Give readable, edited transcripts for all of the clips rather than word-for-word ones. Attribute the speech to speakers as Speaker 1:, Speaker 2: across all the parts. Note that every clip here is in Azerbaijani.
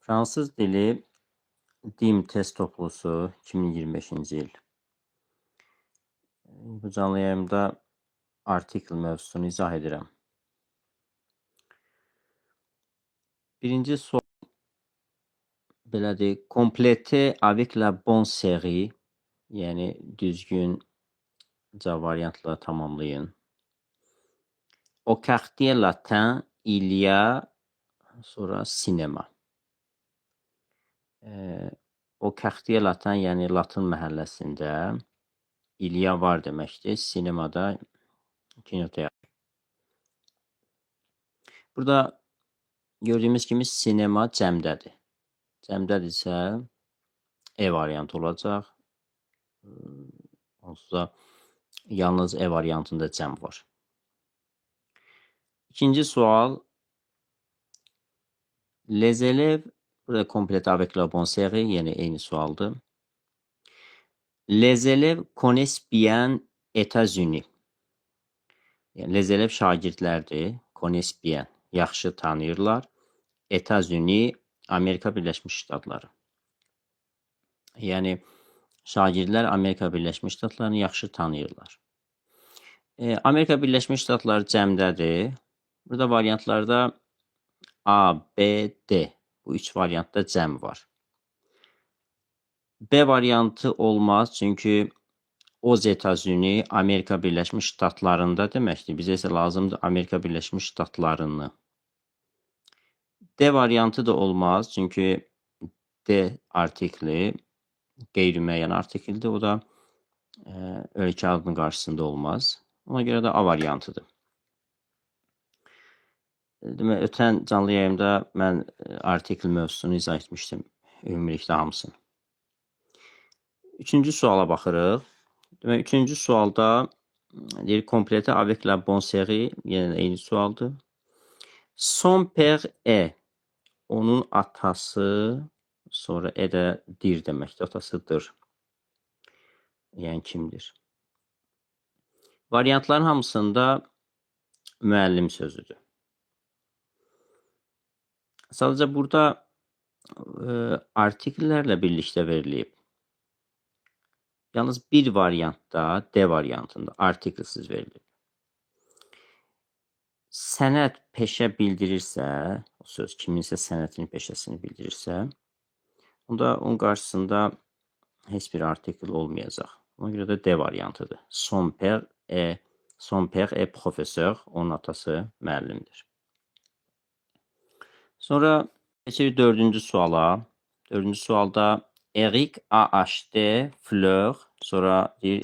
Speaker 1: Fransız dili DİM test toplusu 2025-ci il. Bu canlı yayımda artikel mövzusunu izah edirəm. Birinci sual belədir. Complétez avec la bonne série, yəni düzgün variantla tamamlayın. Au quartier latin, il y a sonra sinema. O quartier latin, yəni Latın məhəlləsində il y a var deməkdir. Sinemada kinoteatr. Burada gördüyümüz kimi sinema cəmdədir. Cəmdədirsə E variantı olacaq. Onsuz da yalnız E variantında cəm var. İkinci sual. Les élèves, burada compléter avec la bonne série, yəni eyni sualdır. Les élèves connaissent bien États-Unis. Yəni, les élèves şagirdlərdir. Connaissent bien, yaxşı tanıyırlar. États-Unis, Amerika Birləşmiş Ştatları. Yəni, şagirdlər Amerika Birləşmiş Ştatlarını yaxşı tanıyırlar. Amerika Birləşmiş Ştatları cəmdədir. Burada variantlarda A, B, D. Bu üç variantda cəm var. B variantı olmaz, çünki Aux États-Unis Amerika Birləşmiş Ştatlarında deməkdir. Bizə isə lazımdır Amerika Birləşmiş Ştatlarını. D variantı da olmaz, çünki D artikli qeyri-müəyyən artikeldir. O da ölkə adının qarşısında olmaz. Ona görə də A variantıdır. Demək, ötən canlı yayımda mən artikel mövzusunu izah etmişdim. Ümumilikdə hamısını. Üçüncü suala baxırıq. Demək, üçüncü sualda deyir, compléter avec la bonne série, yəni eyni sualdır. Son père est, onun atası, sonra E də dir deməkdir, atasıdır. Yəni kimdir? Variantların hamısında müəllim sözüdür. Sadəcə burada artikellərlə birlikdə verilib. Yalnız bir variantda, D variantında artikelsiz verilib. Sənət peşə bildirirsə, o söz kiminsə sənətini, peşəsini bildirirsə, onda onun qarşısında heç bir artikel olmayacaq. Ona görə də D variantıdır. Son père est professeur, onun atası müəllimdir. Sonra keçirik dördüncü suala. Dördüncü sualda Eric a acheté fleur, sonra deyir,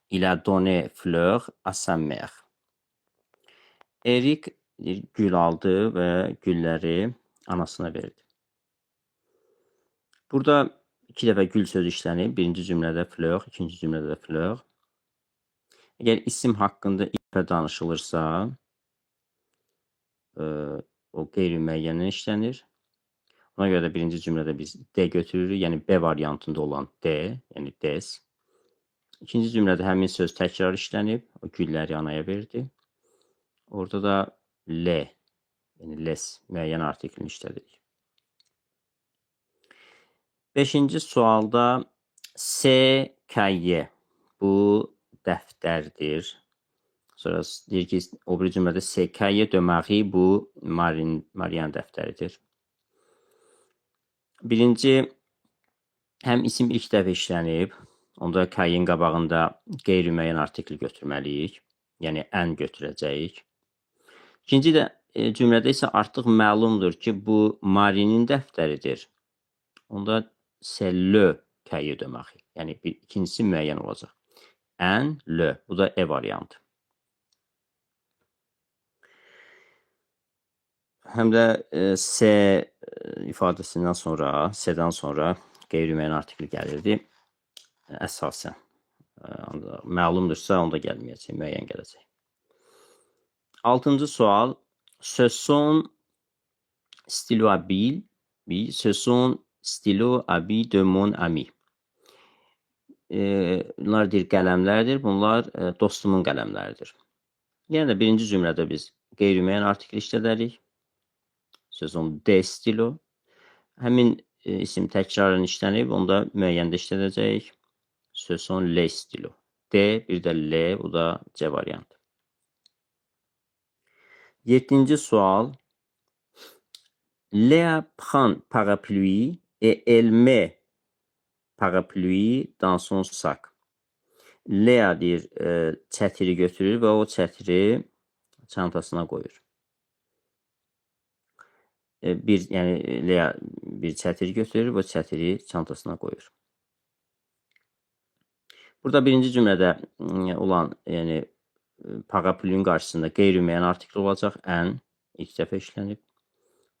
Speaker 1: il a donné fleur à sa mère. Eric gül aldı və gülləri anasına verdi. Burada iki dəfə gül sözü işlənib. Birinci cümlədə fleur, ikinci cümlədə də fleur. Əgər isim haqqında ilk dəfə danışılırsa, o qeyri-müəyyənə işlənir. Ona görə də birinci cümlədə biz D götürürük, yəni B variantında olan D, yəni des. İkinci cümlədə həmin söz təkrar işlənib, o gülləri anaya verdi. Orada da L, yəni les, müəyyən artiklini işlədirik. Beşinci sualda C, K-Y, bu dəftərdir. Sonra deyir ki, o bir cümlədə C, K-Y de Marie, bu Marian dəftəridir. Birinci, həm isim ilk dəfə işlənib, onda K-yin qabağında qeyri-müəyyən artikl götürməliyik, yəni ən götürəcəyik. İkinci də cümlədə isə artıq məlumdur ki, bu Marinin dəftəridir. Onda c'est le K-yi de Marie, yəni ikincisi müəyyən olacaq. Ən, le, bu da E variantı. Həm də C ifadəsindən sonra, C-dən sonra qeyri-müəyyən artikl gəlirdi. Əsasən. Məlumdursa, onda gəlməyəcək, müəyyən gələcək. Altıncı sual. Ce sont stylo habits, ce sont stylo habits de mon ami. Bunlar deyir qələmlərdir, bunlar dostumun qələmləridir. Yəni də birinci cümlədə biz qeyri-müəyyən artikl işlədərik. Ce sont des stylos. Həmin isim təkrarən işlənib, onda müəyyəndə işlədəcəyik. Ce sont les stylos. D, bir də L, bu da C variantı. 7-ci sual. Léa prend parapluie et elle met parapluie dans son sac. Lea deyir, çətiri götürür və o çətiri çantasına qoyur. Yəni Lea bir çətiri götürür və çətiri çantasına qoyur. Burada birinci cümlədə olan, yəni parapluin qarşısında qeyri-müəyyən artikl olacaq. Ən ilk dəfə işlənib.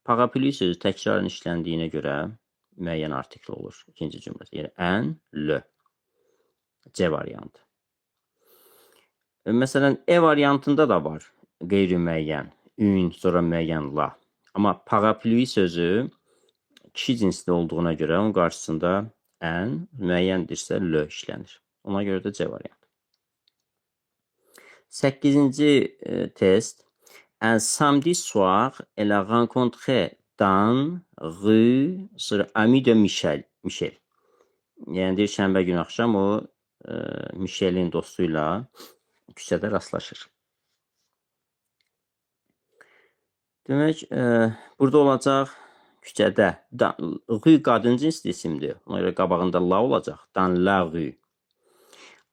Speaker 1: Paraplu sözü təkrarən işləndiyinə görə müəyyən artikl olur. İkinci cümlədə. Yəni ən, le. C variantı. Məsələn, E variantında da var qeyri-müəyyən, ün, sonra müəyyən la. Amma paraplu sözü kişi cinsli olduğuna görə onun qarşısında ən, müəyyəndirsə le işlənir. Ona görə də C variantı. 8-ci test. Un samedi soir, elle a rencontré dans rue sur ami de Michel. Yəni deyir, şənbə günü axşam o Michelin dostuyla küçədə rastlaşır. Demək, burada olacaq küçədə. Rue qadın cinsli isimdir. Ona görə qabağında la olacaq. Dans la rue.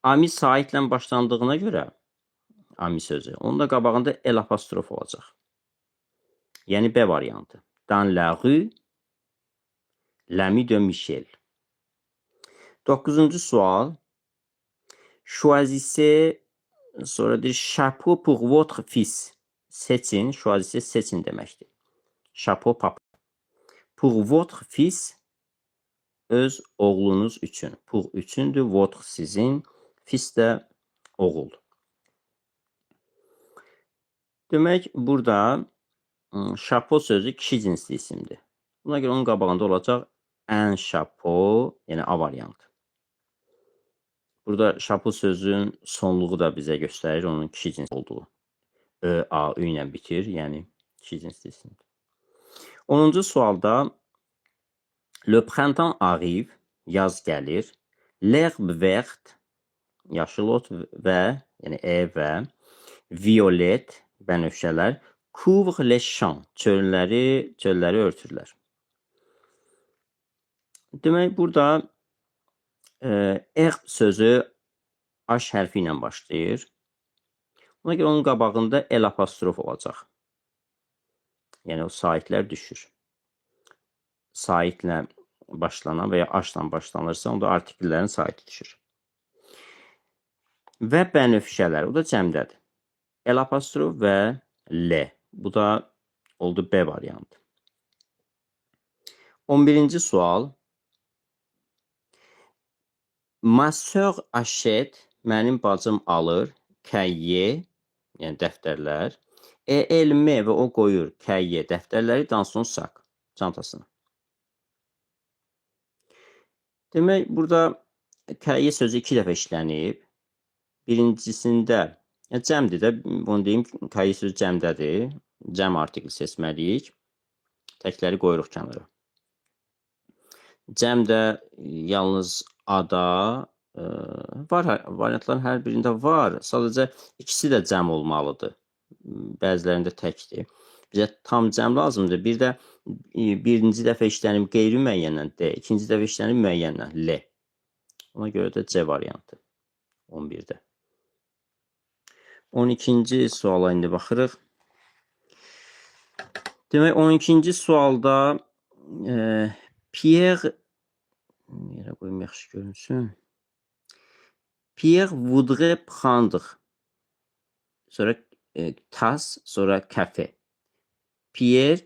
Speaker 1: Ami saitlə başlandığına görə ami sözü. Onun da qabağında el apostrof olacaq. Yəni B variantı. Dans la rue, l'ami de Michel. 9-cu sual. Choisissez, sonra deyir, chapeau pour votre fils. Seçin, choisissez, seçin deməkdir. Chapeau papa. Pour votre fils, öz oğlunuz üçün. Pour üçündür, votre sizin, fils də oğul. Demək, burada chapeau sözü kişi cinsli isimdir. Buna görə onun qabağında olacaq un chapeau, yəni A variantı. Burada chapeau sözün sonluğu da bizə göstərir onun kişi cinsli olduğu. Ö, A, Ü ilə bitir, yəni kişi cinsli isimdir. 10-cu sualda le printemps arrive, yaz gəlir. L'herbe verte, yaşıl ot və, yəni E və violet, bənövşələr, couvre les champs, çölləri örtürlər. Demək, burada herb sözü H hərfi ilə başlayır. Ona görə onun qabağında el apostrof olacaq. Yəni o saitlər düşür. Saitlə başlanan və ya H-la başlanırsa, onda artikellərin saiti düşür. Və bənövşələr, o da cəmdədir. El apostrof və L. Bu da oldu B variantı. 11-ci sual. Ma sœur achète, mənim bacım alır, cahier, yəni dəftərlər, elle met və o qoyur cahier, dəftərləri dans son sac, çantasına. Demək, burada cahier sözü 2 dəfə işlənib. Birincisində, cəmdir də, bunu deyim, cahier sözü cəmdədir. Cəm artikli seçməliyik. Təkləri qoyuruq kənara. Cəmdə yalnız ada var, variantların hər birində var. Sadəcə ikisi də cəm olmalıdır. Bəzilərində təkdir. Bizə tam cəm lazımdır. Bir də birinci dəfə işlənib qeyri-müəyyənlə D, ikinci dəfə işlənib müəyyənlə L. Ona görə də C variantı 11-də. 12-ci suala indi baxırıq. Demək, 12-ci sualda Pierre, yerə qoyum, yaxşı görünsün. Pierre voudrait prendre, sonra tas, sonra kafe. Pierre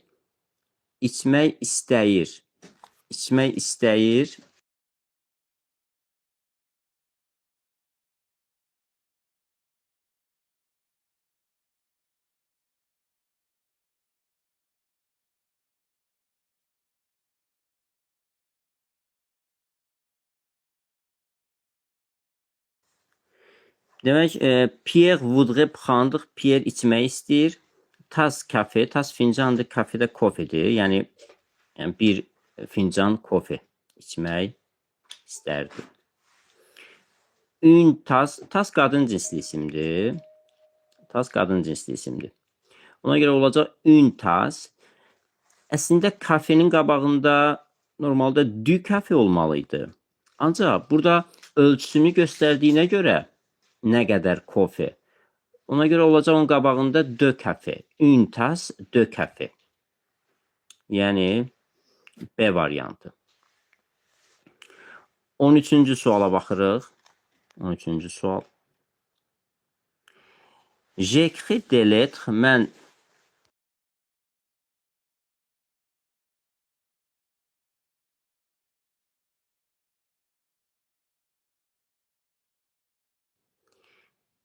Speaker 1: içmək istəyir. İçmək istəyir. Demək, Pierre voudrait prendre, Pierre içmək istəyir. Tas kafe, tas fincandır, kafe də kofedir. Yəni bir fincan kofe içmək istərdi. Une tasse, tas qadın cinsli isimdir. Tas qadın cinsli isimdir. Ona görə olacaq une tasse. Əslində kafenin qabağında normalda du kafe olmalıydı. Ancaq burada ölçüsünü göstərdiyinə görə nə qədər kofe. Ona görə olacaq onun qabağında de kafe. Une tasse de kafe. Yəni B variantı. 13-cü suala baxırıq. 13-cü sual. J'écris des lettres. Mən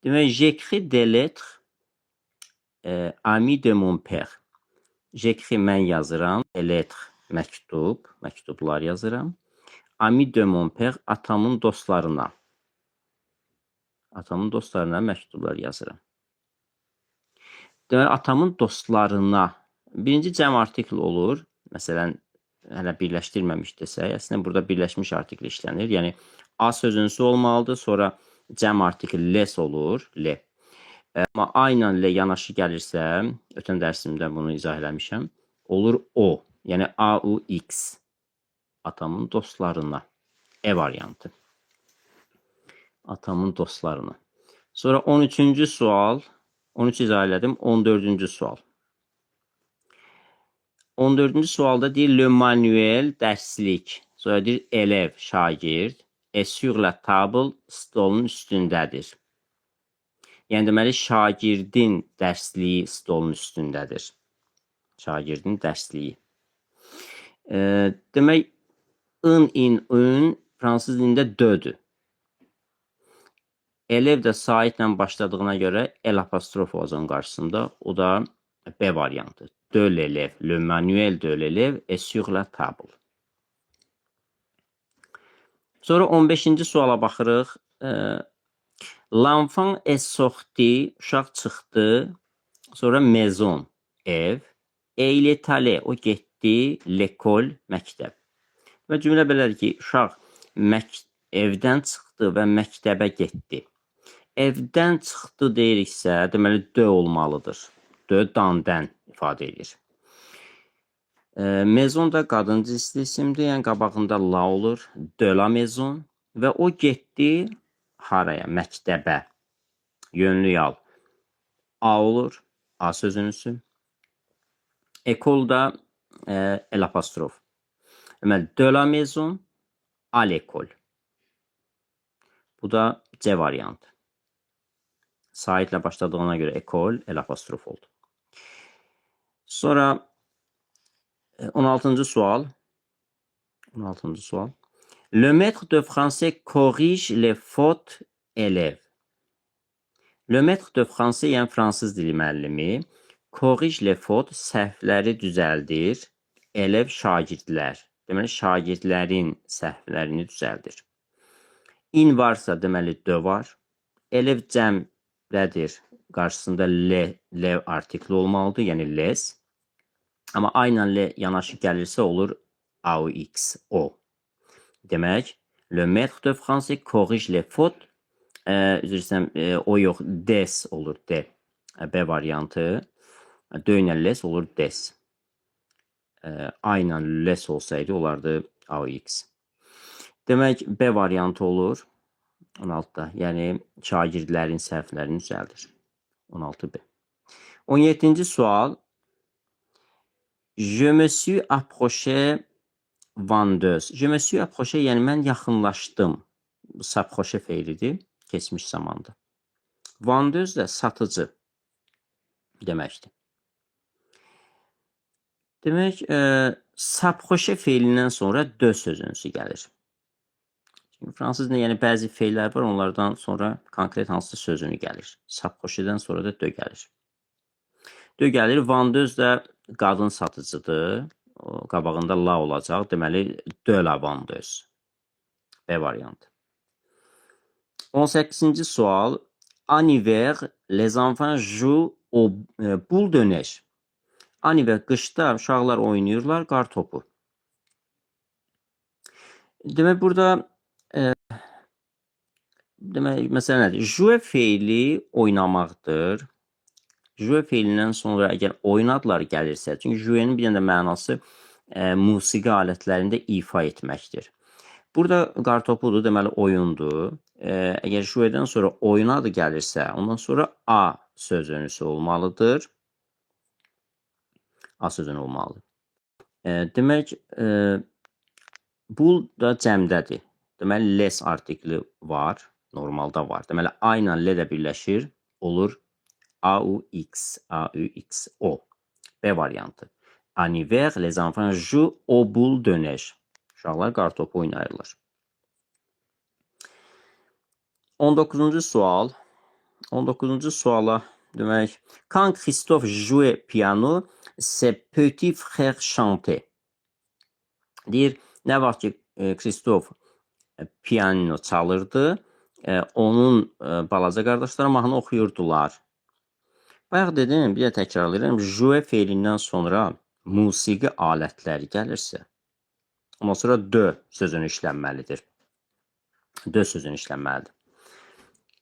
Speaker 1: demək, j'écris des lettres ami de mon père. J'écris mən yazıram. Des lettres məktub, məktublar yazıram. Ami de mon père atamın dostlarına. Atamın dostlarına məktublar yazıram. Deməli, atamın dostlarına birinci cəm artikl olur. Məsələn, hələ birləşdirməmişdirsə, əslində burada birləşmiş artikl işlənir. Yəni, A sözünsü olmalıdır, sonra cəm artikl les olur, le. Amma A ilə le yanaşı gəlirsə, ötən dərsimdə bunu izah eləmişəm, olur O. Yəni, A-U-X. Atamın dostlarına. E variantı. Atamın dostlarına. Sonra 13-cü sual. 13 izah elədim. 14-cü sual. 14-cü sualda deyir, le manuel dərslik. Sonra deyir, elev, şagird. Sur la table, stolun üstündədir. Yəni, deməli, şagirdin dərsliyi stolun üstündədir. Şagirdin dərsliyi. Demək, in, fransız dilində dödür. Elev də saitlə başladığına görə el apostrof olacaq qarşısında. O da B variantı. De l'élève. Le manuel de l'élève est sur la table. Sonra 15-ci suala baxırıq. L'enfant est sorti. Uşaq çıxdı. Sonra maison. Ev. Et il est allé. O getdi. L'école. Məktəb. Və cümlə belədir ki, uşaq evdən çıxdı və məktəbə getdi. Evdən çıxdı deyiriksə, deməli, de olmalıdır. De, dandən ifadə edir. Maison da qadın cinsli isimdir, yəni qabağında la olur. De la maison. Və o getdi haraya? Məktəbə. Yönlü al. A olur. A sözünüsü. Ekol da el apostrof. Deməli, de la maison, à l'école. Bu da C variantı. Saitlə başladığına görə ekol, el apostrof oldu. Sonra 16-cı sual. 16-cı sual. Le maître de français corrige les fautes élèves. Le maître de français, yəni fransız dili müəllimi, corrige les fautes, səhvləri düzəldir. Elev şagirdlər. Deməli, şagirdlərin səhvlərini düzəldir. In varsa, deməli, de var. Elev cəmlədir. Qarşısında le artikli olmalıdır, yəni les. Amma A ilə le yanaşı gəlirsə olur AUX, O. Demək, le maître de français corrige les fautes. Üzr istəyirəm, O yox, des olur, D. B variantı. De ilə les olur des. A ilə les olsaydı, olardı AUX. Demək, B variantı olur 16-da. Yəni, şagirdlərin səhvlərini düzəldir. 16B. 17-ci sual. Je me suis approché vendeuse. Je me suis approché, yəni mən yaxınlaşdım. S'approché feilidir, keçmiş zamanda. Vendeuse də satıcı deməkdir. Demək, s'approché feilindən sonra de sözünsü gəlir. Çünki fransız dilində yəni bəzi feillər var, onlardan sonra konkret hansısa sözünü gəlir. S'approché-dən sonra da de gəlir. De gəlir, vendeuse də qadın satıcıdır. O, qabağında la olacaq. Deməli, de la vendeuse. B variantı. 18-ci sual. En hiver, les enfants jouent au boule de neige. En hiver, qışda uşaqlar oynayırlar qar topu. Demək, burada demək, məsələ nədir? Jouer feili oynamaqdır. Jouer feilindən sonra əgər oyun adları gəlirsə, çünki jouer'in bir dənə də mənası musiqi alətlərində ifa etməkdir. Burada qartopudur, deməli oyundur. Əgər jouer'dən sonra oyun adı gəlirsə, ondan sonra A sözünüsü olmalıdır. A sözünü olmalıdır. Demək, bu da cəmdədir. Deməli, les artikli var, normalda var. Deməli, A ilə L də birləşir, olur AUX, AUXO. B variantı. En hiver, les enfants jouent au boule de neige. Uşaqlar qartopu oynayırlar. 19-cu sual. 19-cu suala demək, quand Christophe jouait piano, ses petits frères chantaient. Deyir, nə vaxt ki Christophe piano çalırdı, onun balaca qardaşları mahnı oxuyurdular. Bayaq dedim, bir də təkrarlayıram, jouer feilindən sonra musiqi alətləri gəlirsə, ondan sonra de sözünü işlənməlidir. De sözünü işlənməlidir.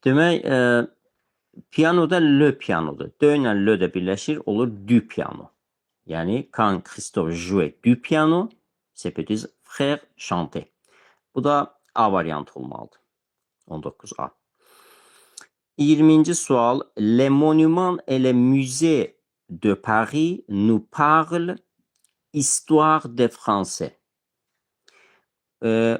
Speaker 1: Demək, pianoda le pianodur. De ilə le də birləşir, olur du piano. Yəni, quand Christophe jouait du piano, ses petits frères chantaient. Bu da A variantı olmalıdır. 19A. 20-ci sual. Les monuments et les musées de Paris nous parlent histoire des Français.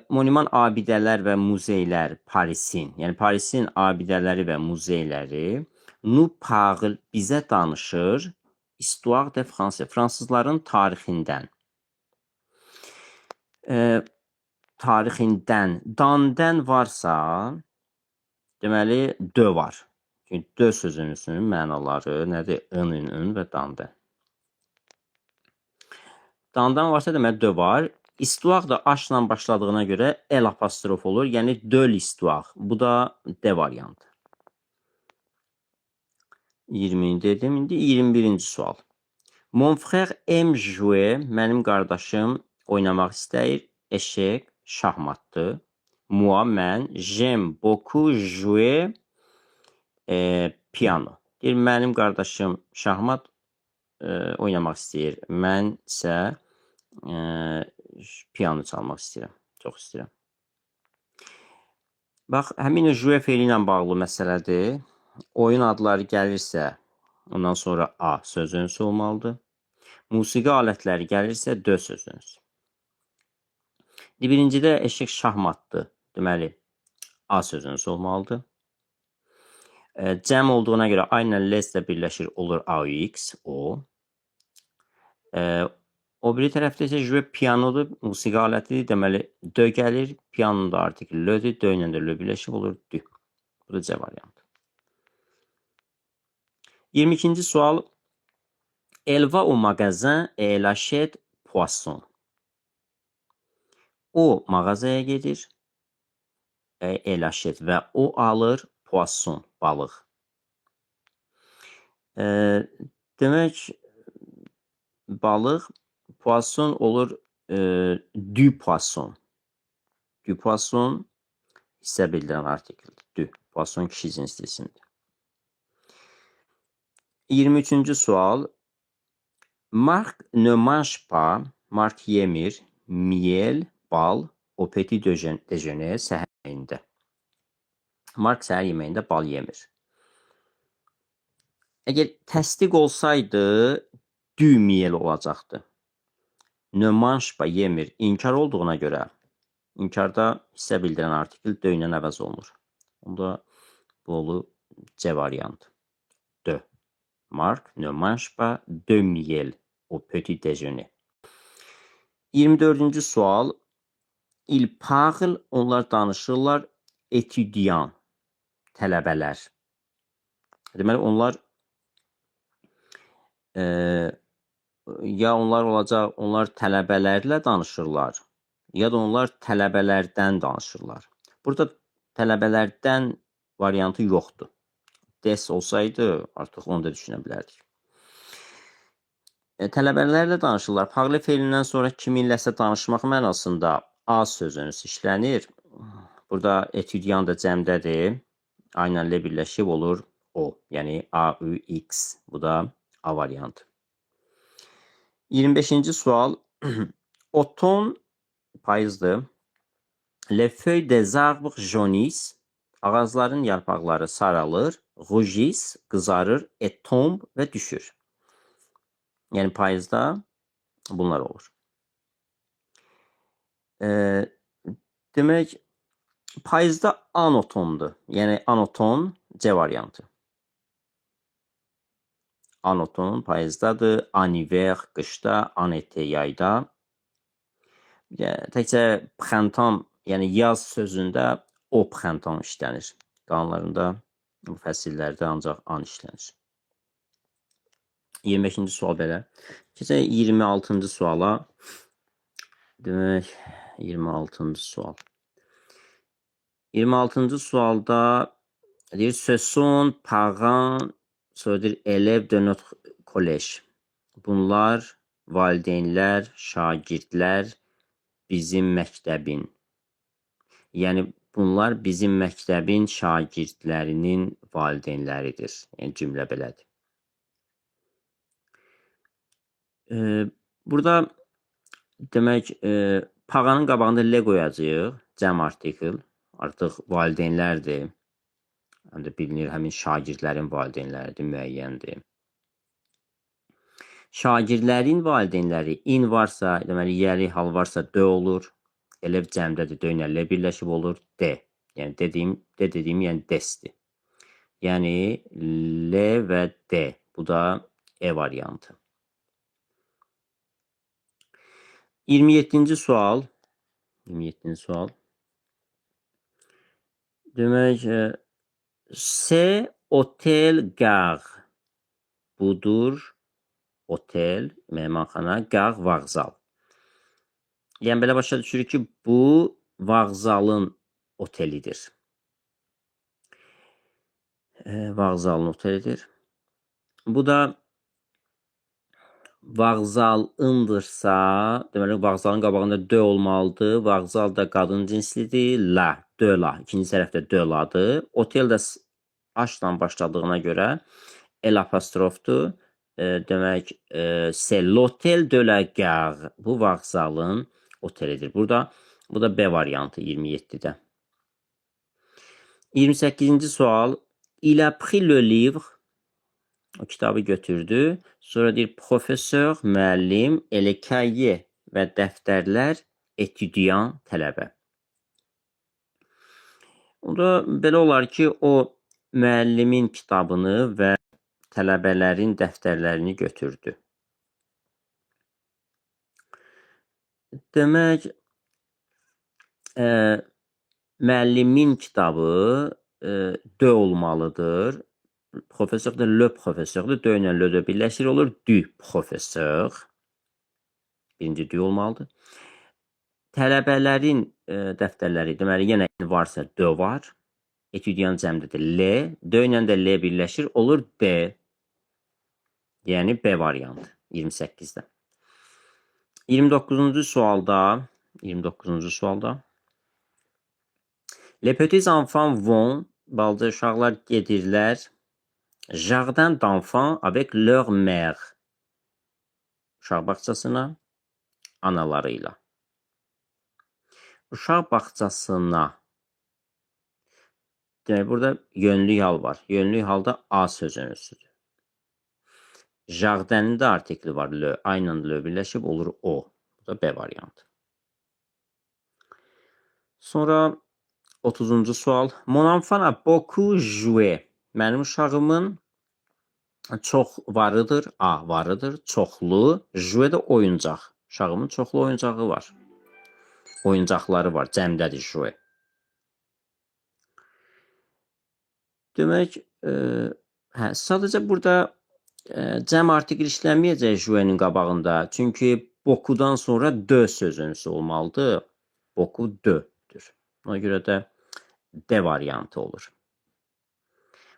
Speaker 1: Monument abidələr və muzeylər Parisin, yəni Parisin abidələri və muzeyləri nous parlent, bizə danışır histoire des Français, fransızların tarixindən. Tarixindən, dandən varsa, deməli, de var. Çünki de sözünün mənaları nədir? In və dandan. Dandan varsa deməli, de var. Histoire da H-la başladığına görə L apostrof olur. Yəni, de l'histoire. Bu da D variantı. 20 dedim. İndi 21-ci sual. Mon frère aime jouer. Mənim qardaşım oynamaq istəyir. Eşek, şahmatdır. Moi, mən, j'aime beaucoup jouer piano. Deyir, mənim qardaşım şahmat oynamaq istəyir. Mən isə piano çalmaq istəyirəm. Çox istəyirəm. Bax, həmin jouer feili ilə bağlı məsələdir. Oyun adları gəlirsə, ondan sonra A sözünüsü olmalıdır. Musiqi alətləri gəlirsə, D sözünüsü. Birincidə eşek şahmatdır. Deməli, A sözünüsü olmalıdır. Cəm olduğuna görə A ilə L də birləşir, olur AUX, O. O biri tərəfdə isə jouer pianodur, musiqi alətidir. Deməli, D gəlir, pianoda artikl L-dir, D ilə də L birləşib olur D. Bu da C variantı. 22-ci sual. Elle va au magasin et elle achète poisson. O mağazaya gedir, elle achète və o alır poisson, balıq. Demək, balıq, poisson olur du poisson. Du poisson hissə bildirən artikeldir. Du. Poisson kişi cinsli isimdir. 23-cü sual. Marc ne mange pas, Marc yemir, miel, bal, au petit déjeuner səhər yeməyində. Marc səhər yeməyində bal yemir. Əgər təsdiq olsaydı, du miel olacaqdı. Ne mange pas yemir, inkar olduğuna görə, inkarda hissə bildirən artikl de ilə əvəz olunur. Onda bu olur C variantı. De. Marc ne mange pas de miel au petit déjeuner. 24-cü sual. Il parle, onlar danışırlar, étudiant, tələbələr. Deməli, onlar ya onlar olacaq, onlar tələbələrlə danışırlar, ya da onlar tələbələrdən danışırlar. Burada tələbələrdən variantı yoxdur. Des olsaydı, artıq onu da düşünə bilərdik. Tələbələrlə danışırlar. Parle feilindən sonra kiminləsə danışmaq mənasında A sözünüz işlənir. Burada etüdyan da cəmdədir. A ilə L birləşib olur O. Yəni AÜX. Bu da A variantı. 25-ci sual. Oton payızdır. Les feuilles des arbres jaunissent. Ağacların yarpaqları saralır. Rougissent, qızarır. Et tombe və düşür. Yəni payızda bunlar olur. Demək, payızda anotondur. Yəni anoton C variantı. Anoton payızdadır. Aniver qışda, anete yayda. Təkcə printemps, yəni yaz sözündə o printemps işlənir. Qalanlarında bu fəsillərdə ancaq an işlənir. 25-ci sual belə. Keçək 26-cı suala. Demək, 26-cı sual. 26-cı sualda deyir, ce sont parents, sonra deyir, élèves de notre collège. Bunlar valideynlər, şagirdlər bizim məktəbin. Yəni, bunlar bizim məktəbin şagirdlərinin valideynləridir. Yəni, cümlə belədir. Burada demək, paranın qabağında L qoyacaq, cəm artikl, artıq valideynlərdir. Həm də bilinir, həmin şagirdlərin valideynləridir, müəyyəndir. Şagirdlərin valideynləri in varsa, deməli, yəli hal varsa D olur. Elə cəmdədir, D ilə L birləşib olur D. Yəni, dediyim, yəni desdir. Yəni, L və D. Bu da E variantı. 27-ci sual. 27-ci sual. Demək, c'est hôtel gare. Budur otel, mehmanxana, gar vağzal. Yəni, belə başa düşürük ki, bu vağzalın otelidir. Vağzalın otelidir. Bu da vağzalındırsa, deməli, vağzalın qabağında D olmalıdır. Vağzal da qadın cinslidir. La, döla. İkinci tərəfdə döladır. Otel də H-la başladığına görə L apostrofdur. Demək, c'est l'hôtel de la gare. Bu vağzalın otelidir. Burada, bu da B variantı 27-də. 28-ci sual. Il a pris le livre. O kitabı götürdü. Sonra deyir, professeur, müəllim, elə cahier və dəftərlər, étudiant, tələbə. Onda belə olar ki, o müəllimin kitabını və tələbələrin dəftərlərini götürdü. Demək, müəllimin kitabı D olmalıdır. Professor da le professordur. D ilə le də birləşir olur. Du professor. Birinci D olmalıdır. Tələbələrin dəftərləri, deməli, yenə varsa D var. Etüdyan cəmdədir L. D ilə də L birləşir olur D. Yəni B variantı 28-də. 29-cu sualda Les petits enfants vont, balaca uşaqlar gedirlər jardin d'enfants avec leur mère. Uşaq bağçasına anaları ilə. Uşaq bağçasına. Demək, burada yönlü hal var. Yönlü halda A sözünüzdür. Jardinin də artikli var. Le, aynen le birləşib olur O. Bu da B variantı. Sonra 30-cu sual. Mon enfant a beaucoup joué. Mənim uşağımın çox varıdır. A varıdır. Çoxlu. Joué də oyuncaq. Uşağımın çoxlu oyuncağı var. Oyuncaqları var. Cəmdədir joué. Demək, sadəcə burada cəm artikl işlənməyəcək jouénin qabağında. Çünki bokudan sonra D sözünüzü olmalıdır. Boku D-dür. Ona görə də D variantı olur.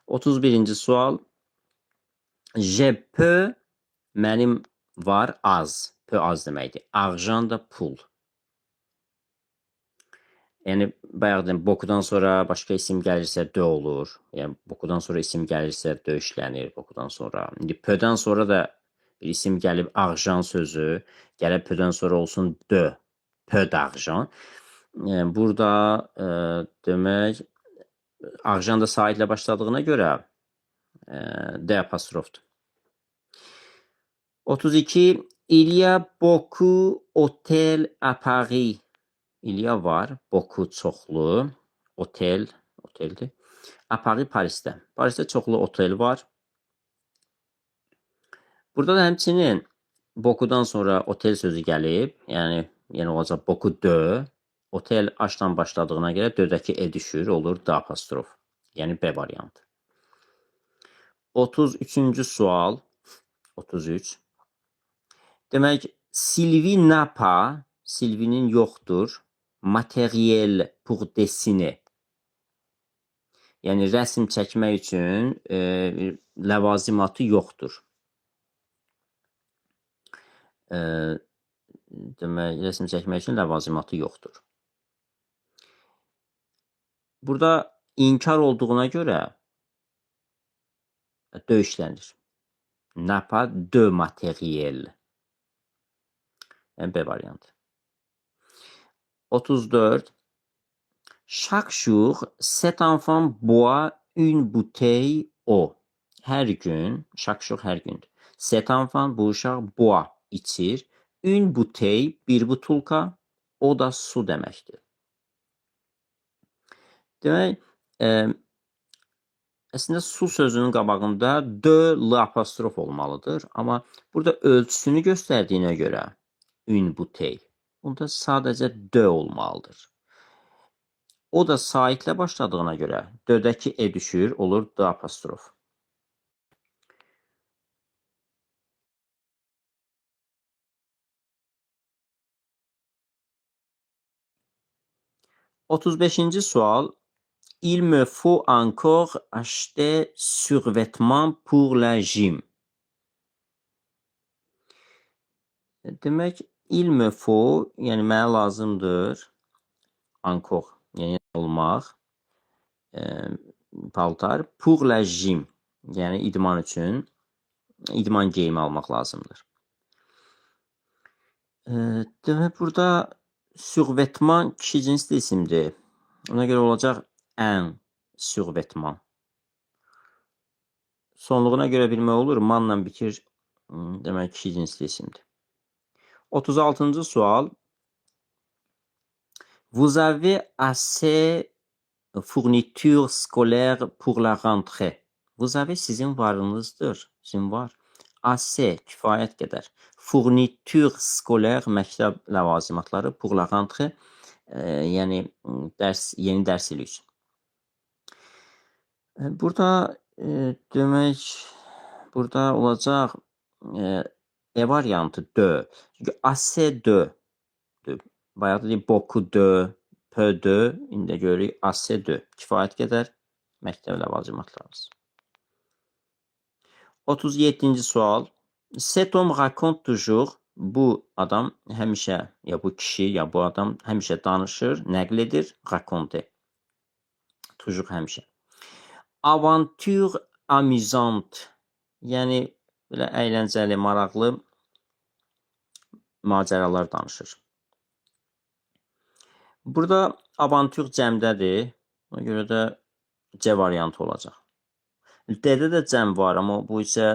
Speaker 1: 31-ci sual. Je peux, mənim var az. Peu az deməkdir. Argent da pul. Yəni bayaq dedim, bokudan sonra başqa isim gəlirsə dö olur. Yəni bokudan sonra isim gəlirsə dö işlənir bokudan sonra. İndi pödən sonra da bir isim gəlib arjan sözü, gəlib pödən sonra olsun dö. Peu d'argent. Yəni burada demək arjan da saitlə başladığına görə D apostrofdur. 32. Il y a beaucoup hôtels à Paris. Il y a var, beaucoup çoxlu, oteldir. À Paris, Parisdə. Parisdə çoxlu otel var. Burada da həmçinin beaucoup-dan sonra otel sözü gəlib. Yəni olacaq beaucoup de. Otel H-dan başladığına görə dördəki E düşür, olur D apostrof. Yəni B variantı. 33-cü sual. 33. Demək, Sylvie n'a pas, Sylvie'nin yoxdur, matériel pour dessiner. Yəni rəsm çəkmək üçün ləvazimatı yoxdur. Demək, rəsm çəkmək üçün ləvazimatı yoxdur. Burada inkar olduğuna görə döyüşlənir. N'a pas de matériel. Yəni B variantı. 34. Chaque jour, cet enfant boit une bouteille eau. Hər gün, chaque jour hər gündür. Cet enfant, bu uşaq boit, içir. Une bouteille, bir butulka, o da su deməkdir. Demək, əslində su sözünün qabağında de, l apostrof olmalıdır. Amma burada ölçüsünü göstərdiyinə görə une bouteille. Bunda sadəcə de olmalıdır. O da saitlə başladığına görə dördəki E düşür, olur D apostrof. Otuz beşinci sual. Il me faut encore acheter survêtements pour la gym. Demək, il me faut, yəni mənə lazımdır, encore, yəni olmaq, paltar, pour la gym, yəni idman üçün, idman geyimi almaq lazımdır. Demək, burada survêtement kişi cinsli isimdir. Ona görə olacaq un survêtement. Sonluğuna görə bilmək olur, manla bitir, demək, kişi cinsli isimdir. 36-cı sual. Vous avez assez fournitures scolaires pour la rentrée. Vous avez sizin varınızdır. Sizin var. Assez kifayət qədər. Fourniture scolaire məktəb ləvazimatları pour la rentrée. Yəni yeni dərs ili üçün. Burada demək, burada olacaq E variantı de. Çünki assez de. Bayaq dedik beaucoup de, peu de. İndi görürük assez de. Kifayət qədər məktəb ləvazimatlarımız. 37-ci sual. Cet homme raconte toujours. Bu adam həmişə, ya bu kişi, ya bu adam həmişə danışır, nəql edir, raconte. Toujours həmişə. Aventure amusante. Yəni belə əyləncəli, maraqlı macəralar danışır. Burada avantur cəmdədir. Ona görə də C variantı olacaq. D-də də cəm var, amma bu isə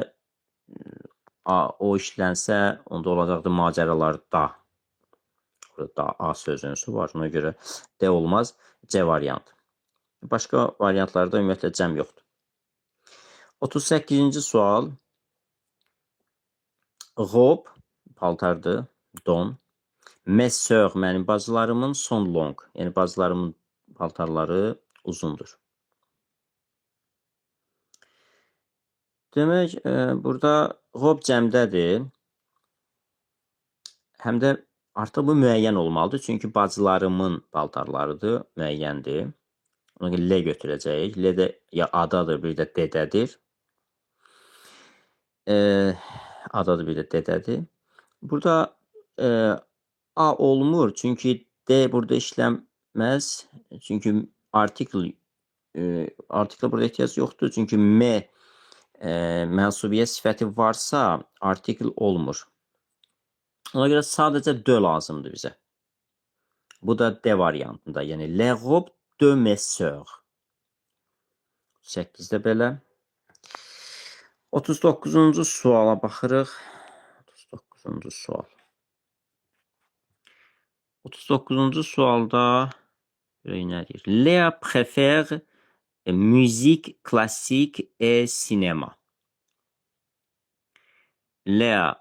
Speaker 1: o işlənsə, onda olacaqdır macəralarda. Burada A sözünüsü var. Ona görə D olmaz, C variantı. Başqa variantlarda ümumiyyətlə cəm yoxdur. 38-ci sual. Robe, paltardır, don. Mes sœurs, mənim bacılarımın, son long. Yəni bacılarımın paltarları uzundur. Demək, burada robe cəmdədir. Həm də artıq bu müəyyən olmalıdır. Çünki bacılarımın paltarlarıdır, müəyyəndir. Ona görə L götürəcəyik. L də ya adadır, bir də D-dədir. Adadır, bir də D-dədir. Burada A olmur, çünki D burada işləm etməz. Çünki artikl burada ehtiyac yoxdur. Çünki mənsubiyyət sifəti varsa artikl olmur. Ona görə sadəcə de lazımdır bizə. Bu da de variantında. Yəni les robes de mes sœurs. 8-də belə. 39-cu suala baxırıq. 39-cu sual. 39-cu sualda nə deyir? Léa préfère musique classique et cinéma. Léa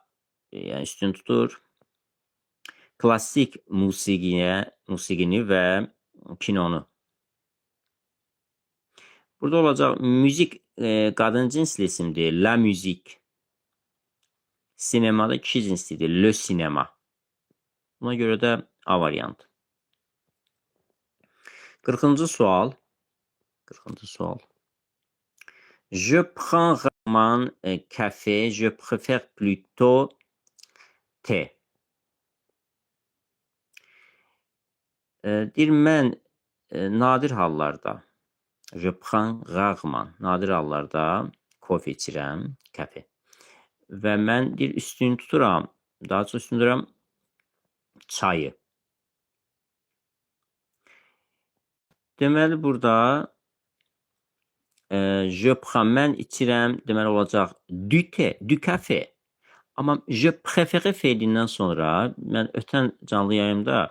Speaker 1: yəni üstün tutur. Klassik musiqini və kinonu. Burada olacaq müzik qadın cinsli isimdir. La müzik. Sinemada kişi cinslidir. Le sinema. Buna görə də A variantı. 40-cı sual. 40-cı sual. Je prends rarement café, je préfère plutôt thé. Deyir, mən nadir hallarda, je prends rarement, nadir hallarda kofe içirəm, kafe. Və mən deyir, üstün tuturam, daha çox üstün tuturam çayı. Deməli, burada je prends, mən içirəm, deməli olacaq du thé, du café. Amma je préfère feilindən sonra, mən ötən canlı yayımda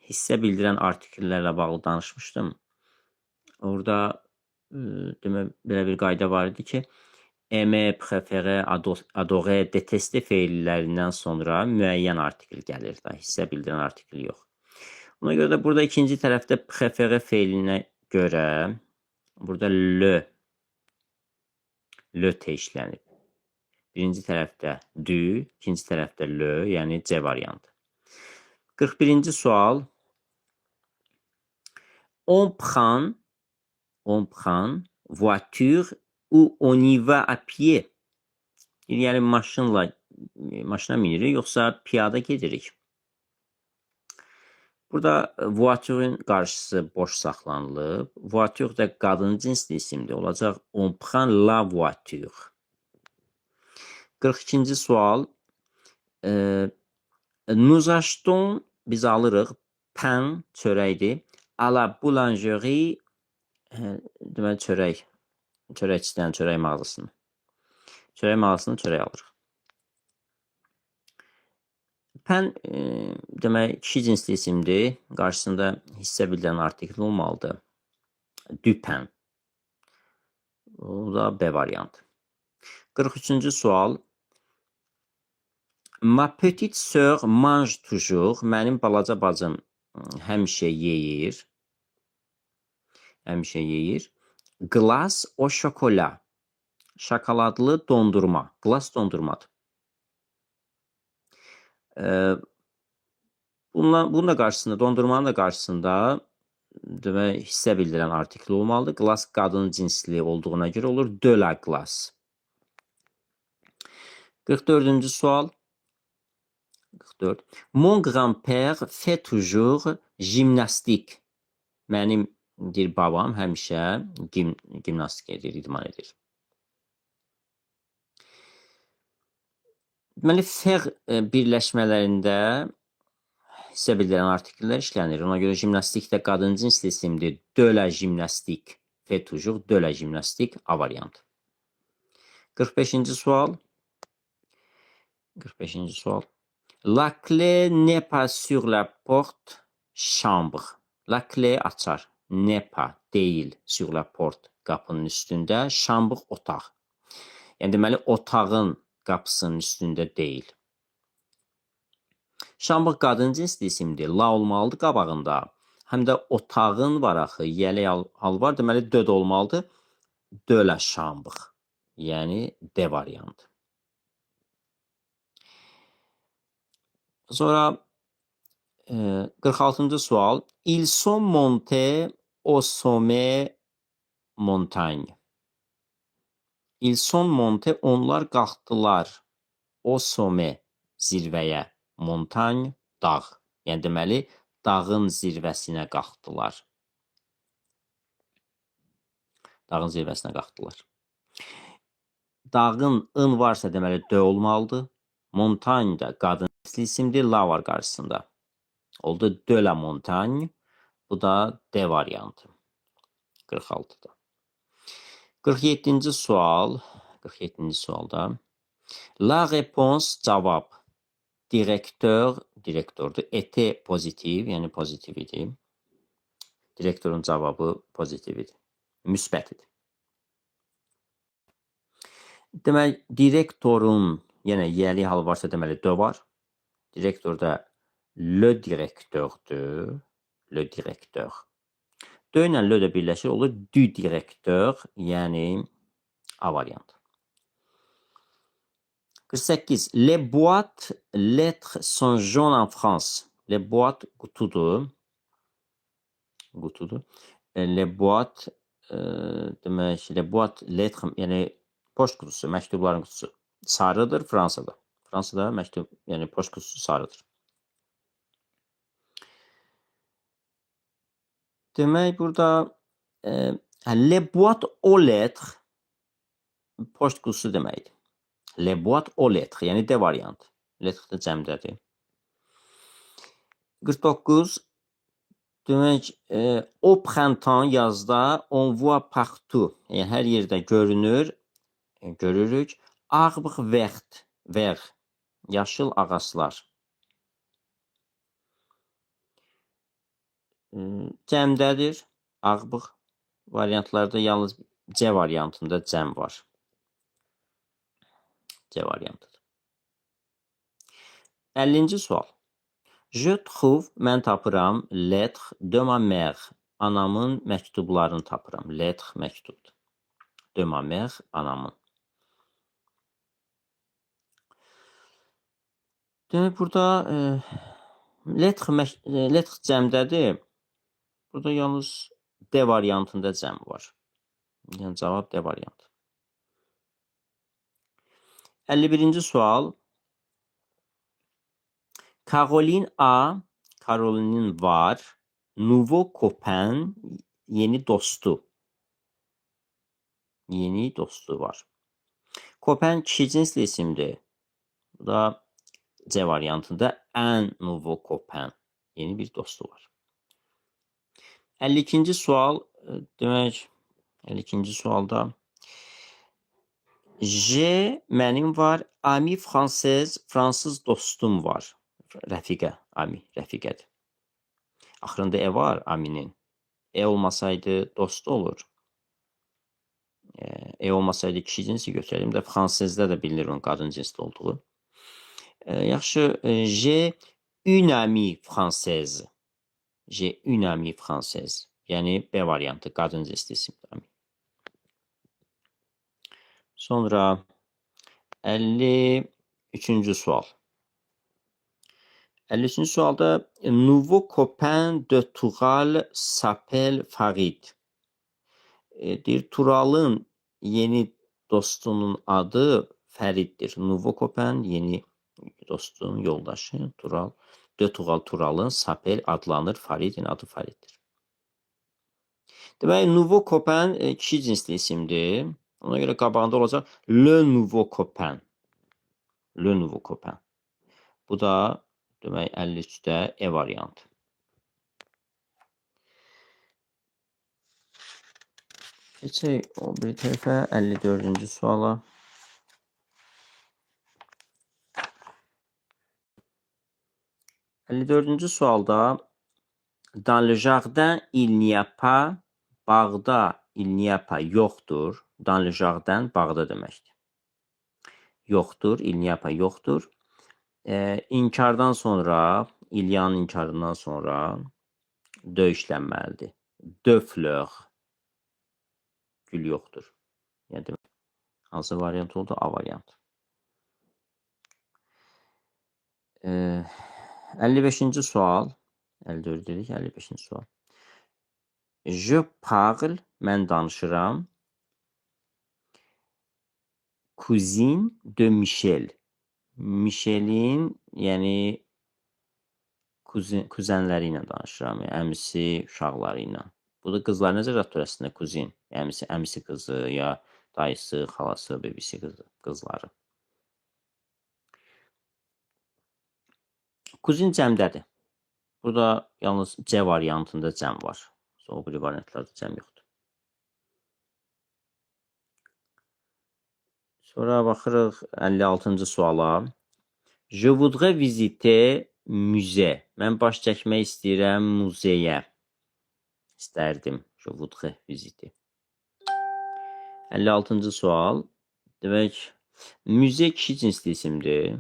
Speaker 1: hissə bildirən artikellərlə bağlı danışmışdım. Orada demək, belə bir qayda var idi ki, aimer, préférer, adorer, détester feillərindən sonra müəyyən artikel gəlir də, hissə bildirən artikel yox. Ona görə də burada ikinci tərəfdə préférer feilinə görə burada le te işlənib. Birinci tərəfdə du, ikinci tərəfdə le, yəni C variantı. 41-ci sual. On prend voiture ou on y va à pied. Yəni maşına minirik, yoxsa piyada gedirik. Burada voiture'un qarşısı boş saxlanılıb. Voiture da qadın cinsli isimdir. Olacaq on prend la voiture. 42-ci sual. Nous achetons, biz alırıq, pain, çörəkdir. À la boulangerie, deməli çörəkçidən, çörək mağazasını. Çörək mağazasından çörək alırıq. Pain, demək, kişi cinsli isimdir. Qarşısında hissə bildirən artikel olmalıdır. Du pain. O da B variantı. 43-cü sual. Ma petite sœur mange toujours. Mənim balaca bacım həmişə yeyir. Həmişə yeyir. Glace au chocolat. Şokoladlı dondurma. Glace dondurmadır. Bunun da qarşısında, dondurmanın da qarşısında demək, hissə bildirən artikel olmalıdır. Glace qadın cinsli olduğuna görə olur. De la glace. 44-cü sual. 44. Mon grand-père fait toujours gymnastique. Mənim deyir, babam həmişə gimnastik edir, idman edir. Deməli, fer birləşmələrində hissə bildirən artikellər işlənir. Ona görə jimnastik də qadın cinsli isimdir. De la gymnastique. Fait toujours de la gymnastique. A variantı. 45-ci sual. 45-ci sual. La clé n'est pas sur la porte chambre. La clé açar. N'est pas deyil sur la porte qapının üstündə. Chambre otaq. Yəni deməli otağın qapısının üstündə deyil. Chambre qadın cinsli isimdir. La olmalıdır qabağında. Həm də otağın var axı. Yəli hal var. Deməli de olmalıdır. De la chambre. Yəni D variantı. Sonra 46-cı sual. Ils sont montés au sommet montagne. Ils sont montés, onlar qalxdılar. Au sommet, zirvəyə. Montagne, dağ. Yəni deməli, dağın zirvəsinə qalxdılar. Dağın zirvəsinə qalxdılar. Dağın ın varsa deməli d olmalıdır. Montagne da qadın isimdir, la var qarşısında. Oldu de la montagne. Bu da D variantı. 46'da. 47. sual. 47. sualda. La réponse cavab. Direktördür. Était pozitiv, yəni pozitiv idi. Direktorun cavabı pozitiv idi. Müsbət idi. Demək, direktorun, yenə yəli hal varsa deməli de var. Direktorda le direktördür. Le direktör. De ilə le də birləşir, olur du direktör, yəni A variantı. 48. Les boîtes lettres sont jaunes en France. Les boîtes qutudur. Qutudur. Les boîtes demək, les boîtes lettres, yəni poçt qutusu, məktubların qutusu sarıdır Fransada. Fransada məktub, yəni poçt qutusu sarıdır. Demək, burada les boîtes aux lettres poçt qutusu deməkdir. Les boîtes aux lettres, yəni D variantı. Lettre də cəmdədir. 49. Demək, au printemps, yazda, on voit partout. Yəni, hər yerdə görürük. Arbre vert, yaşıl ağaclar. Cəmdədir. Arbre variantlarda yalnız C variantında cəm var. C variantıdır. 50. sual. Je trouve, mən tapıram, lettre de ma mère. Anamın məktublarını tapıram. Lettre məktubdur. De ma mère, anamın. Demək, burada lettre cəmdədir. Burada yalnız D variantında cəm var. Yəni, cavab D variantı. 51. sual. Caroline A. Caroline'in var. Nouveau copain, yeni dostu. Yeni dostu var. Copain kişi cinsli isimdir. Bu da C variantında un nouveau copain. Yeni bir dostu var. 52. sual. Demək, 52. sualda J mənim var. Ami fransız, fransız dostum var. Rəfiqə, ami, rəfiqədir. Axırında E var aminin. E olmasaydı dost olur. E olmasaydı kişi cinsi götürelim də fransızda da bilinir onun qadın cinsli olduğu. Yaxşı, J une amie française. J une amie française. Yəni B variantı, qadın cinsli isimdir ami. Sonra 53. sual. 53. sualda Nouveau copain de Tural s'appelle Farid. Deyir, Turalın yeni dostunun adı Fəriddir. Nouveau copain, yeni dostun yoldaşı Tural. De Tural, Turalın s'appelle adlanır Faridin, adı Fariddir. Demək, Nouveau copain kişi cinsli isimdir. Ona görə qabağında olacaq le nouveau copain. Le nouveau copain. Bu da demək 53-də E variantı. Keçək o bir tərəfə 54-cü suala. Sualda dans le jardin il n'y a pas, bağda il n'y a pas, yoxdur. Dans le jardin bağda deməkdir. Yoxdur, il n'y a pas, yoxdur. İnkardan sonra, İlyanın inkarından sonra döyüşlənməlidir. De fleur. Gül yoxdur. Yəni, hansı variant oldu? A variantı. 55-ci sual. 54 dedik, 55-ci sual. Je parle, mən danışıram. Cousine de Michel. Michelin, yəni kuzenləri ilə danışıram, yəni əmisi uşaqları ilə. Bu da qızlar necə zat törəsində kuzin, əmisi qızı ya dayısı, xalası, bebisi qızları. Kuzin cəmdədir. Burada yalnız C variantında cəm var. O biri variantlarda cəm yoxdur. Sonra baxırıq 56-cı suala. Je voudrais visiter musée. Mən baş çəkmək istəyirəm muzeyə. İstərdim. Je voudrais visiter. 56-cı sual. Demək, müze kişi cinsli isimdir.